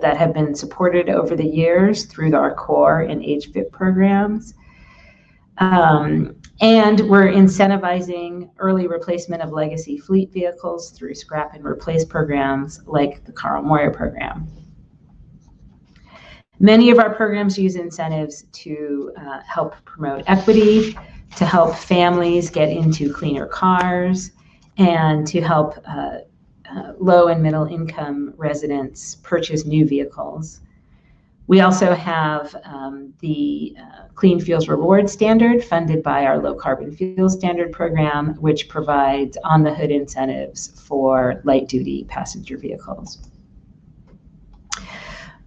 that have been supported over the years through our core and HVIP programs. And we're incentivizing early replacement of legacy fleet vehicles through scrap and replace programs like the Carl Moyer program. Many of our programs use incentives to help promote equity, to help families get into cleaner cars, and to help low and middle income residents purchase new vehicles. We also have the Clean Fuels Reward Standard funded by our Low Carbon Fuel Standard program, which provides on-the-hood incentives for light-duty passenger vehicles.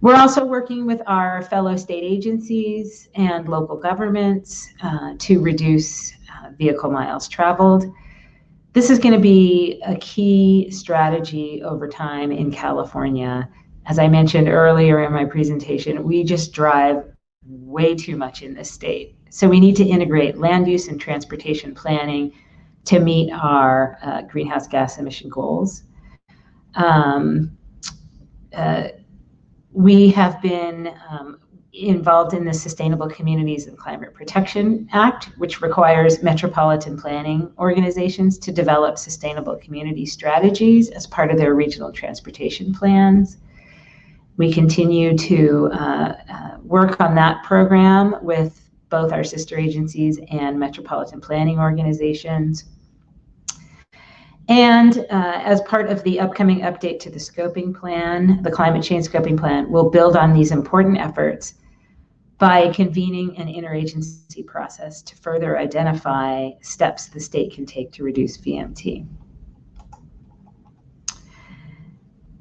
We're also working with our fellow state agencies and local governments to reduce vehicle miles traveled. This is going to be a key strategy over time in California. As I mentioned earlier in my presentation, we just drive way too much in this state. So we need to integrate land use and transportation planning to meet our greenhouse gas emission goals. We have been involved in the Sustainable Communities and Climate Protection Act, which requires metropolitan planning organizations to develop sustainable community strategies as part of their regional transportation plans. We continue to work on that program with both our sister agencies and metropolitan planning organizations. And as part of the upcoming update to the scoping plan, the climate change scoping plan, will build on these important efforts by convening an interagency process to further identify steps the state can take to reduce VMT.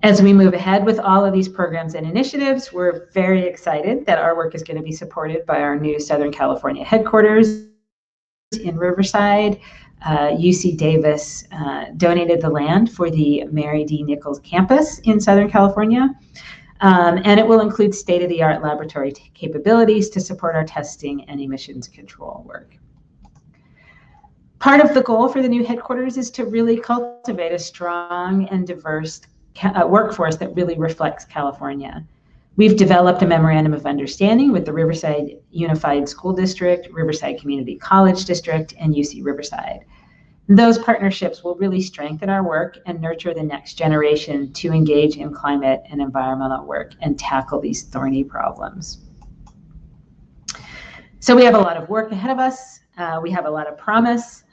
As we move ahead with all of these programs and initiatives, we're very excited that our work is going to be supported by our new Southern California headquarters in Riverside. UC Davis donated the land for the Mary D. Nichols campus in Southern California. And it will include state-of-the-art laboratory capabilities to support our testing and emissions control work. Part of the goal for the new headquarters is to really cultivate a strong and diverse workforce that really reflects California. We've developed a memorandum of understanding with the Riverside Unified School District, Riverside Community College District, and UC Riverside. Those partnerships will really strengthen our work and nurture the next generation to engage in climate and environmental work and tackle these thorny problems. So we have a lot of work ahead of us. We have a lot of promise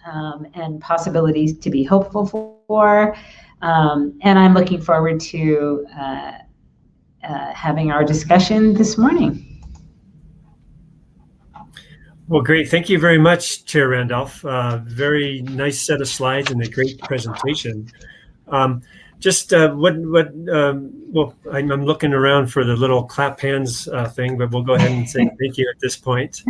and possibilities to be hopeful for. And I'm looking forward to having our discussion this morning. Well, great. Thank you very much, Chair Randolph. Very nice set of slides and a great presentation. Well, I'm looking around for the little clap hands thing, but we'll go ahead and say thank you at this point.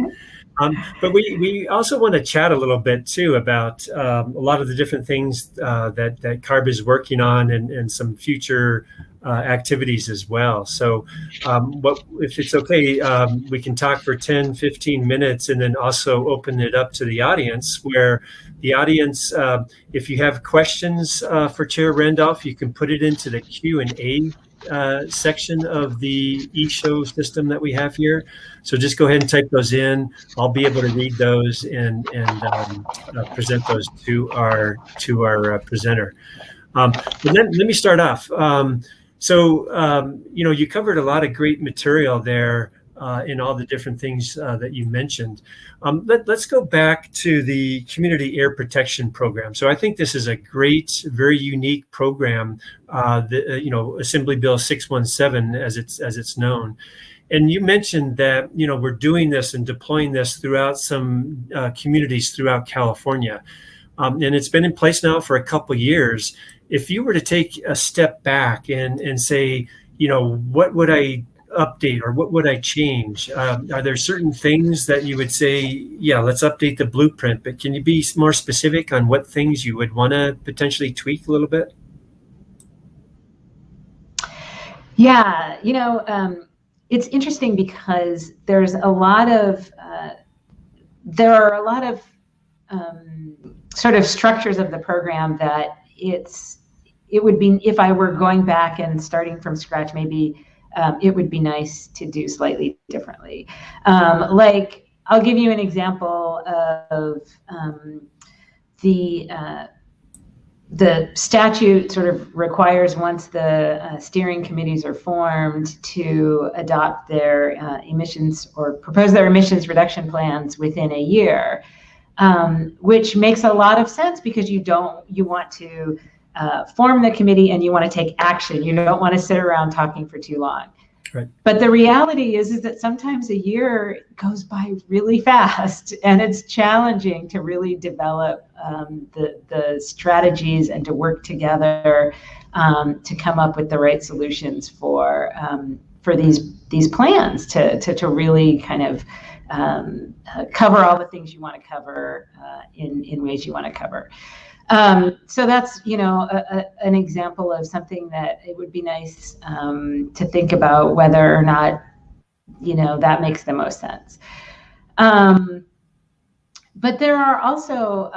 But we also want to chat a little bit too about a lot of the different things that CARB is working on and some future activities as well. So if it's okay, we can talk for 10, 15 minutes and then also open it up to the audience, where the audience, if you have questions for Chair Randolph, you can put it into the Q&A section of the e-show system that we have here. So just go ahead and type those in. I'll be able to read those and present those to our presenter. But let me start off. You covered a lot of great material there in all the different things that you mentioned. Let's go back to the Community Air Protection Program. So I think this is a great, very unique program, Assembly Bill 617 as it's known. And you mentioned that, we're doing this and deploying this throughout some communities throughout California. And it's been in place now for a couple of years. If you were to take a step back and say, what would I update or what would I change? Are there certain things that you would say, yeah, let's update the blueprint, but can you be more specific on what things you would want to potentially tweak a little bit? Yeah, it's interesting because there are a lot of sort of structures of the program that it would be, if I were going back and starting from scratch, maybe it would be nice to do slightly differently. Like, I'll give you an example of the statute sort of requires, once the steering committees are formed, to adopt their emissions or propose their emissions reduction plans within a year, which makes a lot of sense because you want to form the committee and you want to take action. You don't want to sit around talking for too long. Right. But the reality is that sometimes a year goes by really fast, and it's challenging to really develop the strategies and to work together to come up with the right solutions for these plans to really kind of cover all the things you want to cover in ways you want to cover. So that's, an example of something that it would be nice to think about whether or not, that makes the most sense. But there are also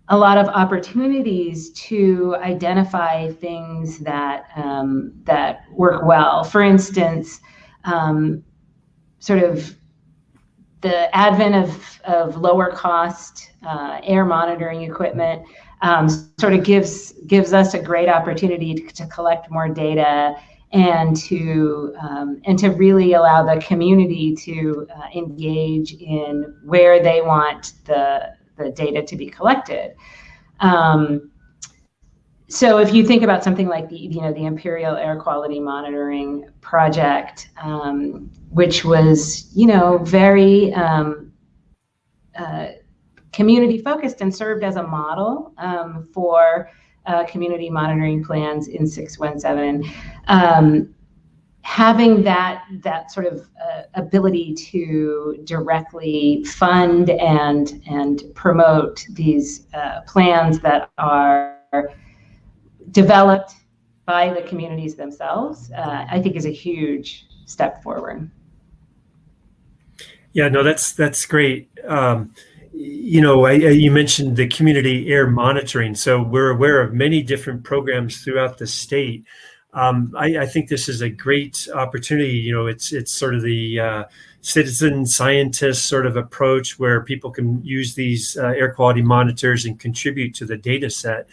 a lot of opportunities to identify things that work well. For instance, sort of the advent of lower cost air monitoring equipment sort of gives us a great opportunity to collect more data and to really allow the community to engage in where they want the data to be collected. So if you think about something like the Imperial Air Quality Monitoring Project, which was very community focused and served as a model for community monitoring plans in 617, having that sort of ability to directly fund and promote these plans that are developed by the communities themselves, I think is a huge step forward. Yeah, no, that's great. You mentioned the community air monitoring. So we're aware of many different programs throughout the state. I think this is a great opportunity. It's sort of the citizen scientist sort of approach where people can use these air quality monitors and contribute to the data set.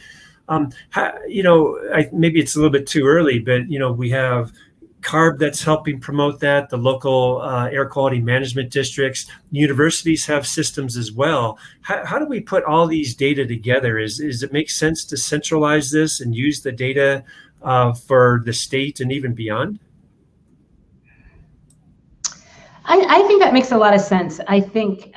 Maybe it's a little bit too early, but we have CARB that's helping promote that. The local air quality management districts, universities have systems as well. How do we put all these data together? Is it make sense to centralize this and use the data for the state and even beyond? I think that makes a lot of sense. I think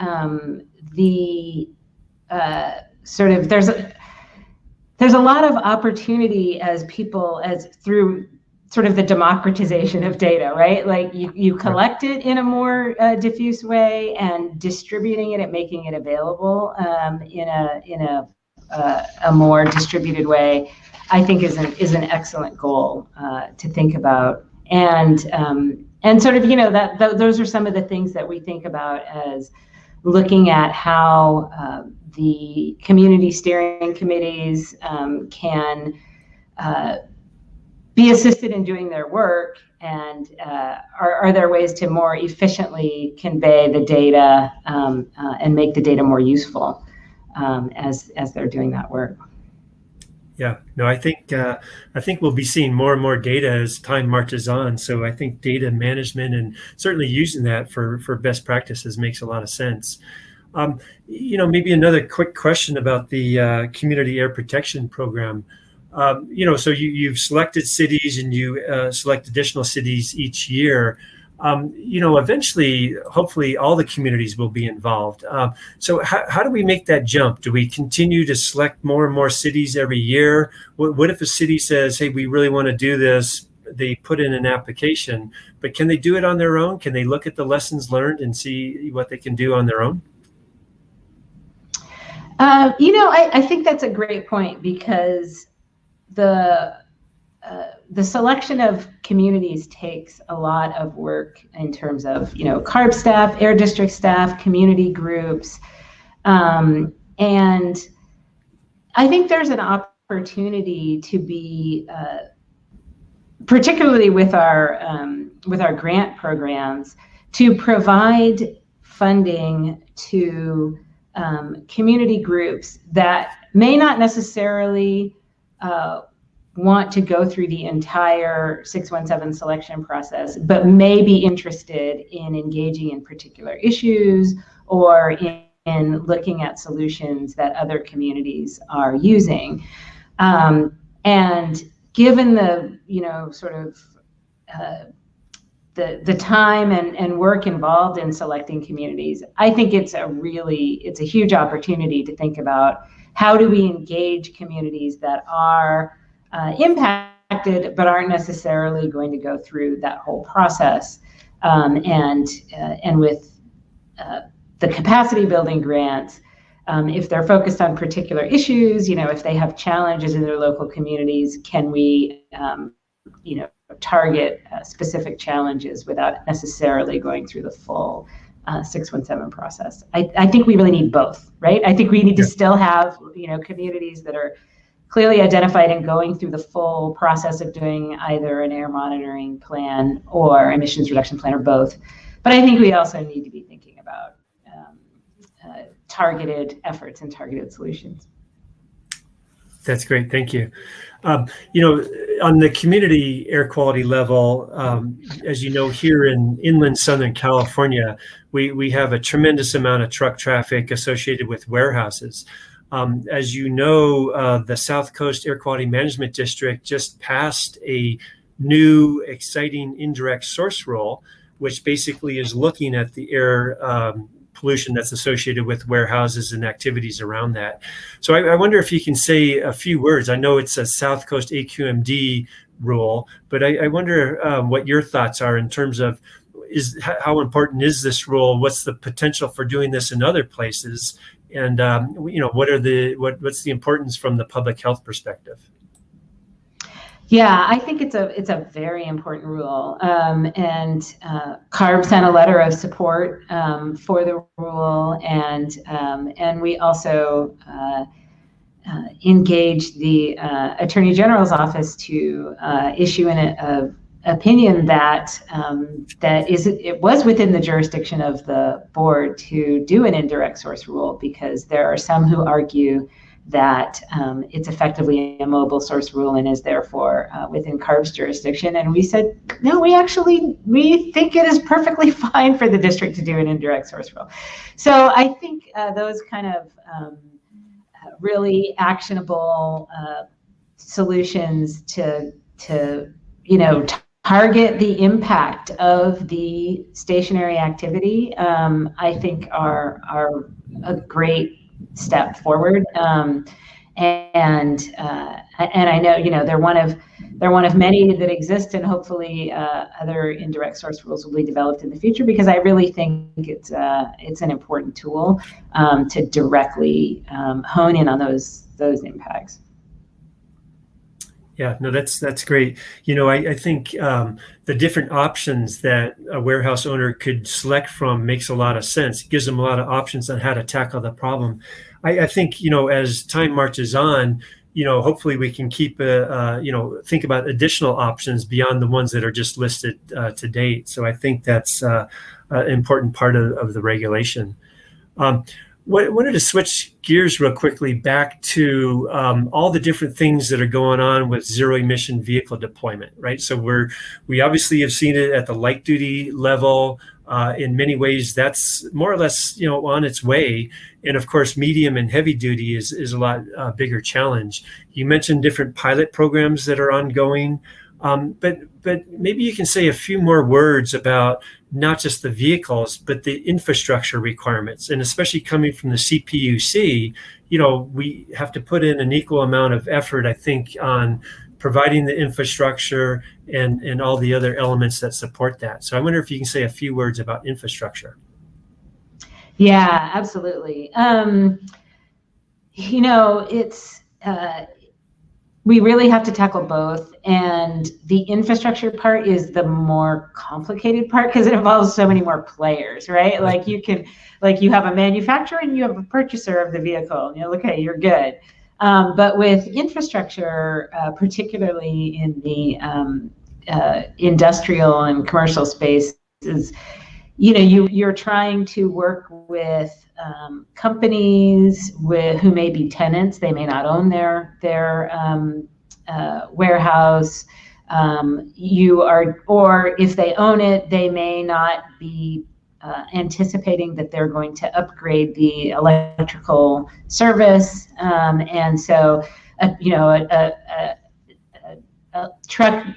there's a lot of opportunity as through sort of the democratization of data, right? Like you collect it in a more diffuse way, and distributing it and making it available in a more distributed way, I think is an excellent goal to think about. And sort of, those are some of the things that we think about as looking at how the community steering committees can be assisted in doing their work, and are there ways to more efficiently convey the data and make the data more useful as they're doing that work. Yeah, no, I think we'll be seeing more and more data as time marches on. So I think data management and certainly using that for best practices makes a lot of sense. Maybe another quick question about the Community Air Protection Program. So you've selected cities and you select additional cities each year. Eventually, hopefully all the communities will be involved. So how do we make that jump? Do we continue to select more and more cities every year? What if a city says, hey, we really want to do this? They put in an application, but can they do it on their own? Can they look at the lessons learned and see what they can do on their own? I think that's a great point, because the selection of communities takes a lot of work in terms of, CARB staff, air district staff, community groups. And I think there's an opportunity to be, particularly with our grant programs, to provide funding to community groups that may not necessarily want to go through the entire 617 selection process, but may be interested in engaging in particular issues or in looking at solutions that other communities are using. And given the, sort of the time and work involved in selecting communities, I think it's a huge opportunity to think about how do we engage communities that are impacted but aren't necessarily going to go through that whole process. And with the capacity building grants, if they're focused on particular issues, if they have challenges in their local communities, can we target specific challenges without necessarily going through the full 617 process? I think we really need both, right? I think we need to still have communities that are clearly identified and going through the full process of doing either an air monitoring plan or emissions reduction plan, or both. But I think we also need to be thinking about targeted efforts and targeted solutions. That's great. Thank you. On the community air quality level, as you know, here in inland Southern California, we have a tremendous amount of truck traffic associated with warehouses. As you know, the South Coast Air Quality Management District just passed a new, exciting indirect source rule, which basically is looking at the air pollution that's associated with warehouses and activities around that. So I wonder if you can say a few words. I know it's a South Coast AQMD rule, but I wonder what your thoughts are in terms of how important is this rule? What's the potential for doing this in other places? And what's the importance from the public health perspective? Yeah, I think it's a very important rule, and CARB sent a letter of support for the rule, and we also engaged the Attorney General's office to issue an opinion that it was within the jurisdiction of the board to do an indirect source rule, because there are some who argue that it's effectively a mobile source rule and is therefore within CARB's jurisdiction. And we said, no, we think it is perfectly fine for the district to do an indirect source rule. So I think those kind of really actionable solutions to target the impact of the stationary activity, I think are a great step forward, and I know they're one of many that exist, and hopefully other indirect source rules will be developed in the future, because I really think it's an important tool to directly hone in on those impacts. Yeah, no, that's great. I think the different options that a warehouse owner could select from makes a lot of sense. It gives them a lot of options on how to tackle the problem. I think, as time marches on, hopefully we can keep, think about additional options beyond the ones that are just listed to date. So I think that's an important part of the regulation. Wanted to switch gears real quickly back to all the different things that are going on with zero emission vehicle deployment, right? So we obviously have seen it at the light duty level. In many ways, that's more or less, on its way. And of course, medium and heavy duty is a lot bigger challenge. You mentioned different pilot programs that are ongoing. But maybe you can say a few more words about not just the vehicles, but the infrastructure requirements, and especially coming from the CPUC, we have to put in an equal amount of effort, I think, on providing the infrastructure and all the other elements that support that. So I wonder if you can say a few words about infrastructure. Yeah, absolutely. We really have to tackle both, and the infrastructure part is the more complicated part because it involves so many more players, right? Like you have a manufacturer and you have a purchaser of the vehicle, and okay, you're good. But with infrastructure, particularly in the industrial and commercial spaces, you're trying to work with companies who may be tenants. They may not own their warehouse. Or if they own it, they may not be anticipating that they're going to upgrade the electrical service, and so a truck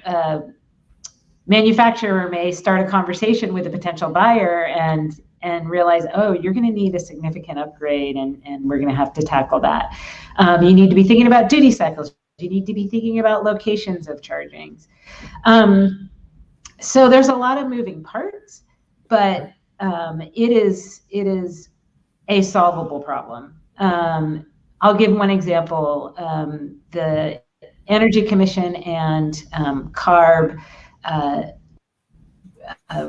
manufacturer may start a conversation with a potential buyer and realize, oh, you're going to need a significant upgrade, and we're going to have to tackle that. You need to be thinking about duty cycles. You need to be thinking about locations of chargings. So there's a lot of moving parts, but it is a solvable problem. I'll give one example. The Energy Commission and CARB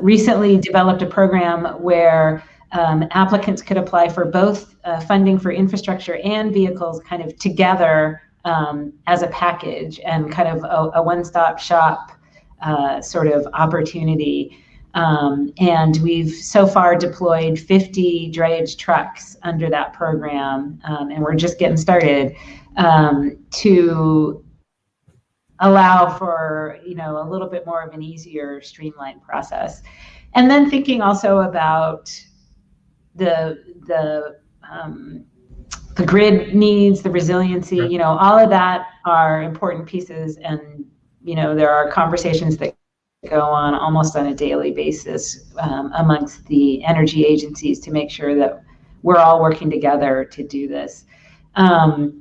recently developed a program where applicants could apply for both funding for infrastructure and vehicles kind of together as a package, and kind of a one-stop shop sort of opportunity. And we've so far deployed 50 drayage trucks under that program, and we're just getting started to allow for a little bit more of an easier, streamlined process. And then thinking also about the grid needs, the resiliency, all of that are important pieces, and there are conversations that go on almost on a daily basis amongst the energy agencies to make sure that we're all working together to do this. I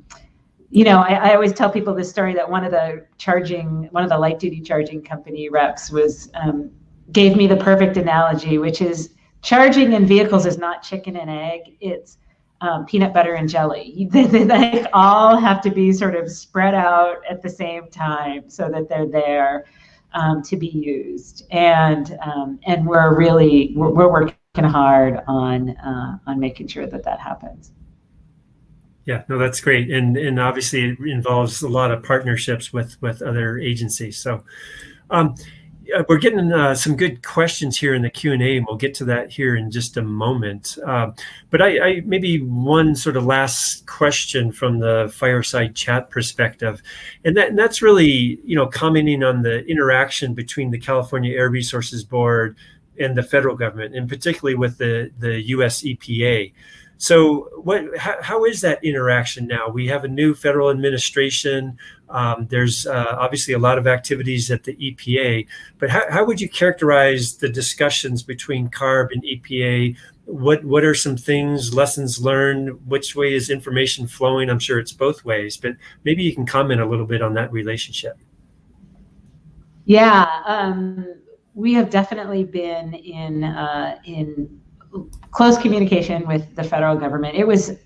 always tell people this story that one of the light duty charging company reps gave me the perfect analogy, which is charging in vehicles is not chicken and egg. It's peanut butter and jelly. They all have to be sort of spread out at the same time so that they're there to be used. And we're working hard on making sure that happens. Yeah, no, that's great. And obviously it involves a lot of partnerships with other agencies. So we're getting some good questions here in the Q&A, and we'll get to that here in just a moment. But I maybe one sort of last question from the fireside chat perspective, and that's really, commenting on the interaction between the California Air Resources Board and the federal government, and particularly with the US EPA. So how is that interaction now? We have a new federal administration. There's obviously a lot of activities at the EPA, but how would you characterize the discussions between CARB and EPA? What are some things, lessons learned? Which way is information flowing? I'm sure it's both ways, but maybe you can comment a little bit on that relationship. Yeah, we have definitely been in close communication with the federal government. It was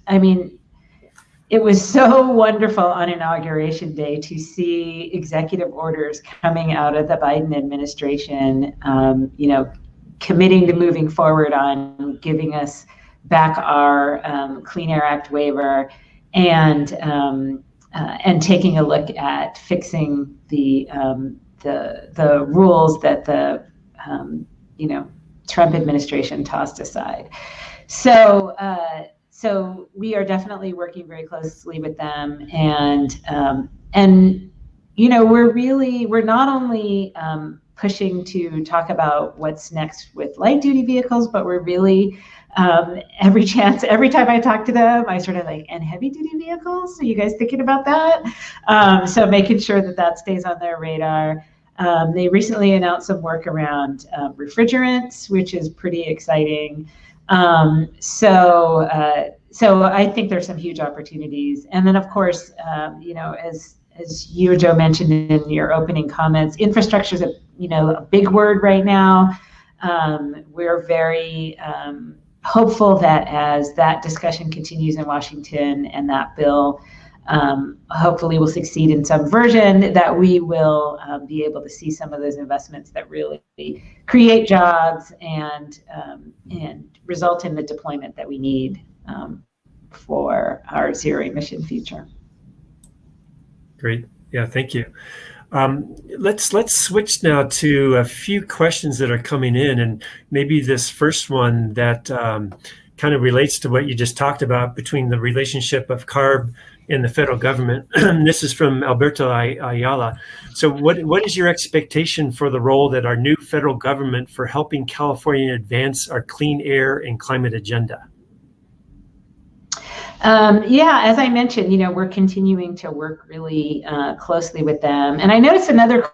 so wonderful on Inauguration Day to see executive orders coming out of the Biden administration, committing to moving forward on giving us back our Clean Air Act waiver, and taking a look at fixing the rules that the Trump administration tossed aside. So we are definitely working very closely with them, and we're not only pushing to talk about what's next with light duty vehicles, but we're really every time I talk to them, I sort of and heavy duty vehicles. So you guys thinking about that? So making sure that stays on their radar. They recently announced some work around refrigerants, which is pretty exciting. So I think there's some huge opportunities. And then, of course, as you or Joe mentioned in your opening comments, infrastructure is a big word right now. We're very hopeful that as that discussion continues in Washington and that bill hopefully will succeed in some version, that we will be able to see some of those investments that really create jobs and result in the deployment that we need for our zero emission future. Great. Yeah, thank you. Let's switch now to a few questions that are coming in, and maybe this first one that kind of relates to what you just talked about between the relationship of CARB and the federal government. This is from Alberto Ayala. So what is your expectation for the role that our new federal government for helping California advance our clean air and climate agenda? As I mentioned, we're continuing to work really closely with them. And I noticed another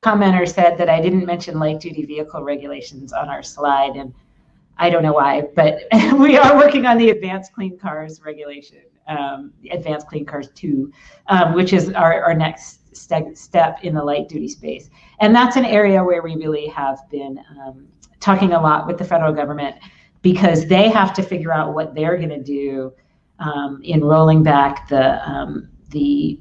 commenter said that I didn't mention light duty vehicle regulations on our slide, and I don't know why, but we are working on the Advanced Clean Cars regulation, Advanced Clean Cars 2, which is our next step in the light duty space. And that's an area where we really have been talking a lot with the federal government, because they have to figure out what they're going to do in rolling back the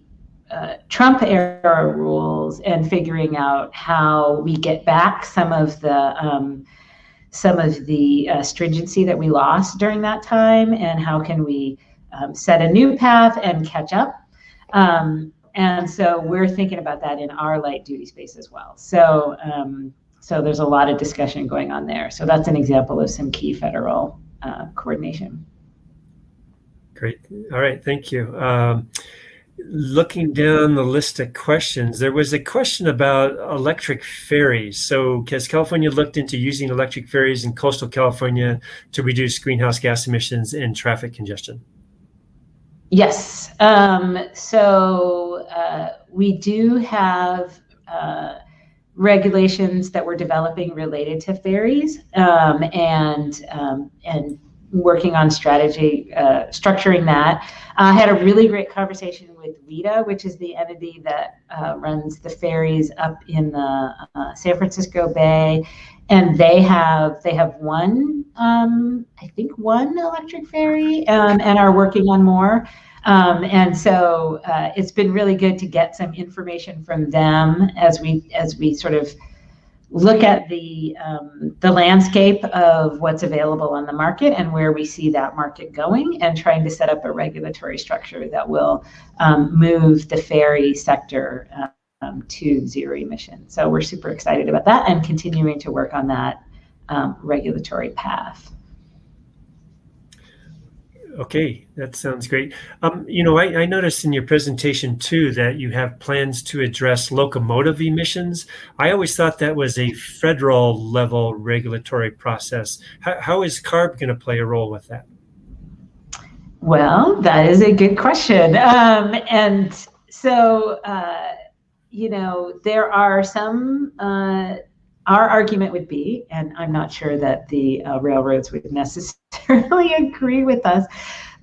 Trump era rules and figuring out how we get back some of the stringency that we lost during that time, and how can we set a new path and catch up. And so we're thinking about that in our light duty space as well. So there's a lot of discussion going on there. So that's an example of some key federal coordination. Great. All right. Thank you. Looking down the list of questions, there was a question about electric ferries. So has California looked into using electric ferries in coastal California to reduce greenhouse gas emissions and traffic congestion? Yes. So we do have regulations that we're developing related to ferries, and working on structuring that. I had a really great conversation with WITA, which is the entity that runs the ferries up in the San Francisco Bay, and they have one I think, one electric ferry, and are working on more. And so it's been really good to get some information from them as we sort of look at the landscape of what's available on the market and where we see that market going, and trying to set up a regulatory structure that will move the ferry sector to zero emission. So we're super excited about that and continuing to work on that regulatory path. Okay, that sounds great. I noticed in your presentation too that you have plans to address locomotive emissions. I always thought that was a federal level regulatory process. How is CARB going to play a role with that? Well, that is a good question. And so, there are some, our argument would be, and I'm not sure that the railroads would necessarily agree with us,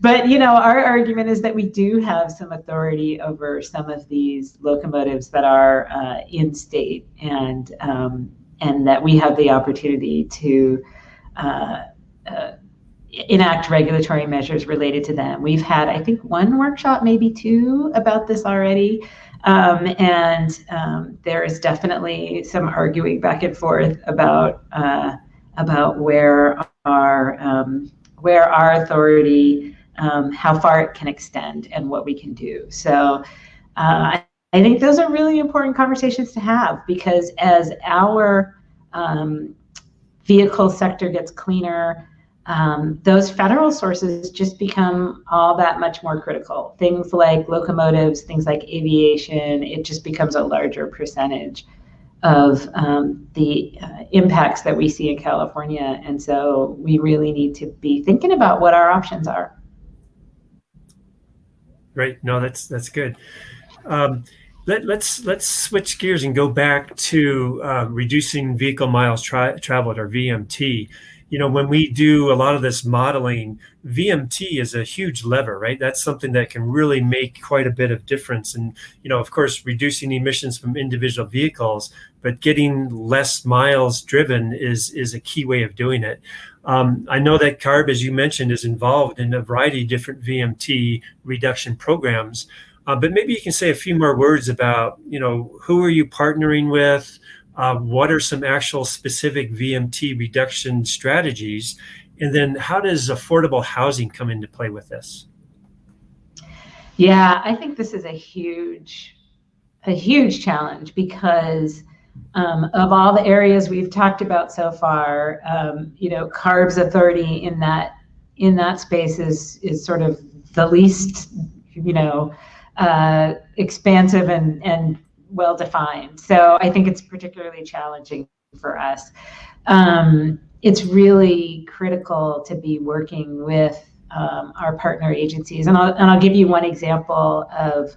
but our argument is that we do have some authority over some of these locomotives that are in state, and that we have the opportunity to enact regulatory measures related to them. We've had, I think, one workshop, maybe two, about this already. There is definitely some arguing back and forth about where our authority, how far it can extend, and what we can do. So I think those are really important conversations to have, because as our vehicle sector gets cleaner, those federal sources just become all that much more critical. Things like locomotives, things like aviation, it just becomes a larger percentage of the impacts that we see in California. And so we really need to be thinking about what our options are. Right. No, that's good. Let's switch gears and go back to reducing vehicle miles traveled, or VMT. When we do a lot of this modeling, VMT is a huge lever, right? That's something that can really make quite a bit of difference. And, of course, reducing emissions from individual vehicles, but getting less miles driven is a key way of doing it. I know that CARB, as you mentioned, is involved in a variety of different VMT reduction programs. But maybe you can say a few more words about, who are you partnering with? What are some actual specific VMT reduction strategies? And then how does affordable housing come into play with this? Yeah, I think this is a huge challenge, because of all the areas we've talked about so far, CARB's authority in that space is sort of the least, expansive and well-defined. So I think it's particularly challenging for us. It's really critical to be working with our partner agencies. And I'll give you one example of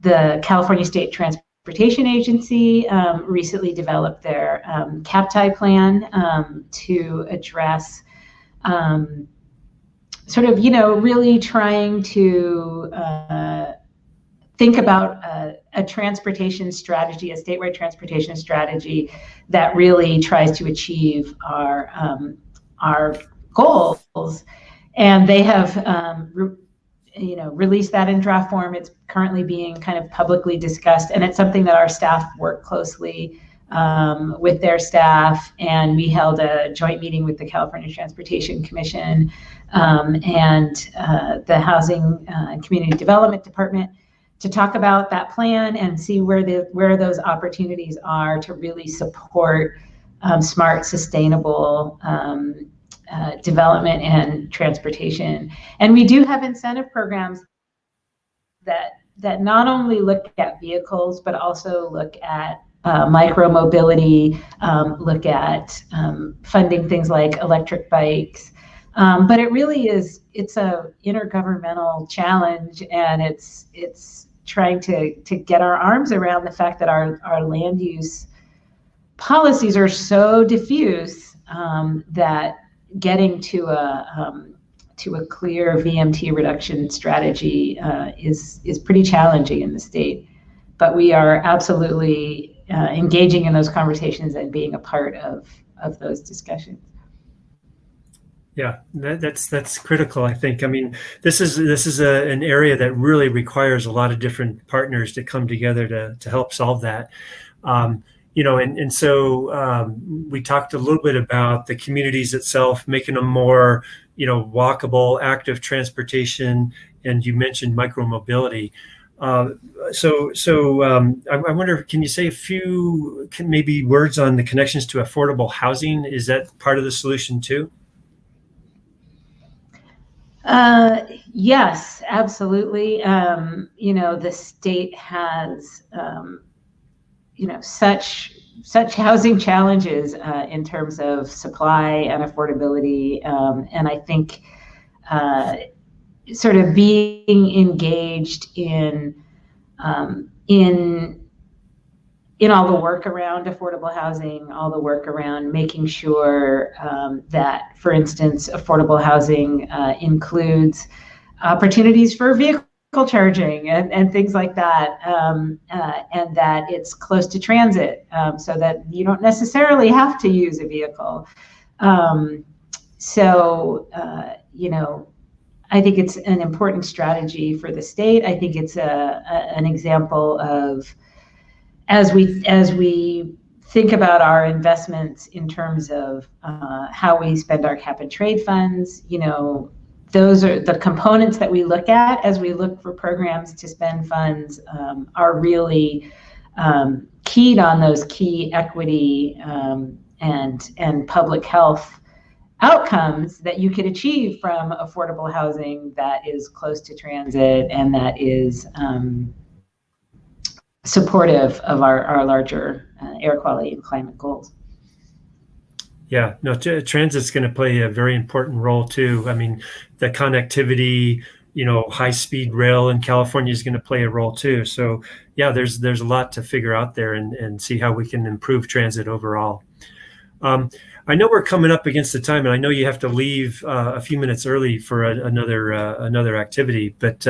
the California State Transportation Agency recently developed their CAPTI plan to address really trying to think about a transportation strategy, a statewide transportation strategy that really tries to achieve our goals. And they have released that in draft form. It's currently being kind of publicly discussed, and it's something that our staff work closely with their staff. And we held a joint meeting with the California Transportation Commission and the Housing and Community Development Department to talk about that plan and see where those opportunities are to really support smart, sustainable development and transportation. And we do have incentive programs that not only look at vehicles, but also look at micro-mobility, look at funding things like electric bikes. But it really it's a intergovernmental challenge, and it's trying to get our arms around the fact that our land use policies are so diffuse that getting to a clear VMT reduction strategy is pretty challenging in the state. But we are absolutely engaging in those conversations and being a part of those discussions. Yeah, that's critical, I think. I mean, this is an area that really requires a lot of different partners to come together to help solve that. Um, and so we talked a little bit about the communities itself, making them more, walkable, active transportation, and you mentioned micromobility. Uh, I wonder, can you say a few maybe words on the connections to affordable housing? Is that part of the solution too? Yes, absolutely. The state has, such housing challenges in terms of supply and affordability. And I think sort of being engaged in all the work around affordable housing, all the work around making sure that, for instance, affordable housing includes opportunities for vehicle charging and things like that, and that it's close to transit, so that you don't necessarily have to use a vehicle. I think it's an important strategy for the state. I think it's an example of, as we think about our investments in terms of how we spend our cap and trade funds, those are the components that we look at as we look for programs to spend funds, are really keyed on those key equity and public health outcomes that you could achieve from affordable housing that is close to transit and that is supportive of our larger air quality and climate goals. Yeah, no, transit's going to play a very important role too. I mean, the connectivity, high-speed rail in California is going to play a role too. So yeah, there's a lot to figure out there and see how we can improve transit overall. I know we're coming up against the time, and I know you have to leave a few minutes early for another activity, but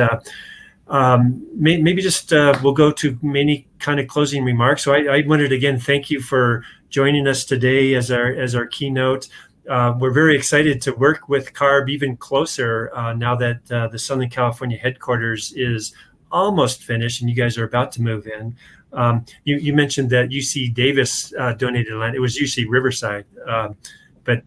maybe just we'll go to many kind of closing remarks. So I wanted again thank you for joining us today as our keynote. We're very excited to work with CARB even closer now that the Southern California headquarters is almost finished and you guys are about to move in. You mentioned that UC Davis donated land. It was UC Riverside, but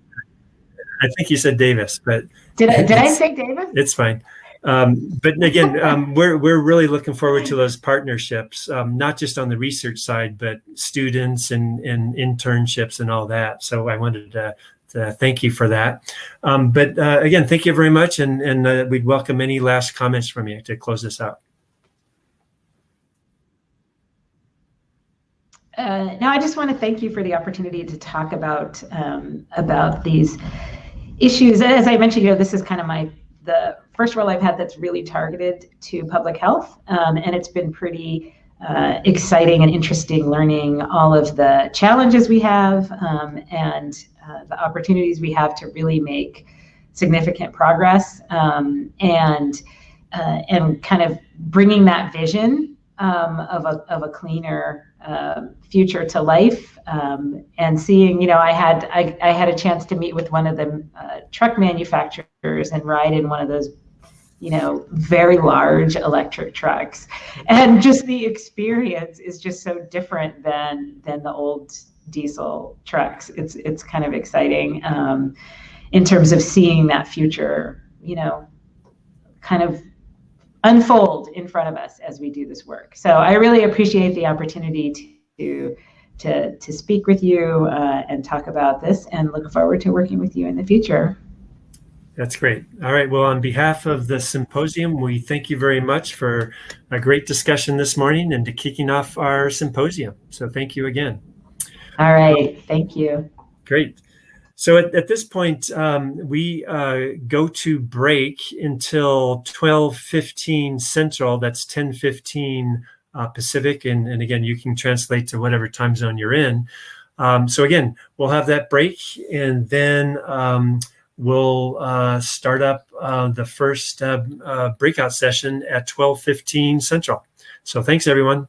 I think you said Davis. But did I say Davis? It's fine. But again, we're really looking forward to those partnerships, not just on the research side, but students and internships and all that. So I wanted to thank you for that. But again, thank you very much, and we'd welcome any last comments from you to close this out. No, I just want to thank you for the opportunity to talk about these issues. As I mentioned, this is kind of the first role I've had that's really targeted to public health, and it's been pretty exciting and interesting learning all of the challenges we have and the opportunities we have to really make significant progress, and kind of bringing that vision of a cleaner future to life, and seeing, I had a chance to meet with one of the truck manufacturers and ride in one of those, very large electric trucks, and just the experience is just so different than the old diesel trucks. It's kind of exciting in terms of seeing that future, kind of unfold in front of us as we do this work. So I really appreciate the opportunity to speak with you and talk about this, and look forward to working with you in the future. That's great. All right. Well, on behalf of the symposium, we thank you very much for a great discussion this morning and to kicking off our symposium. So thank you again. All right. Thank you. Great. So at this point, we go to break until 12:15 Central. That's 10:15 Pacific. And again, you can translate to whatever time zone you're in. So again, we'll have that break, and then we'll start up the first breakout session at 12:15 Central. So thanks, everyone.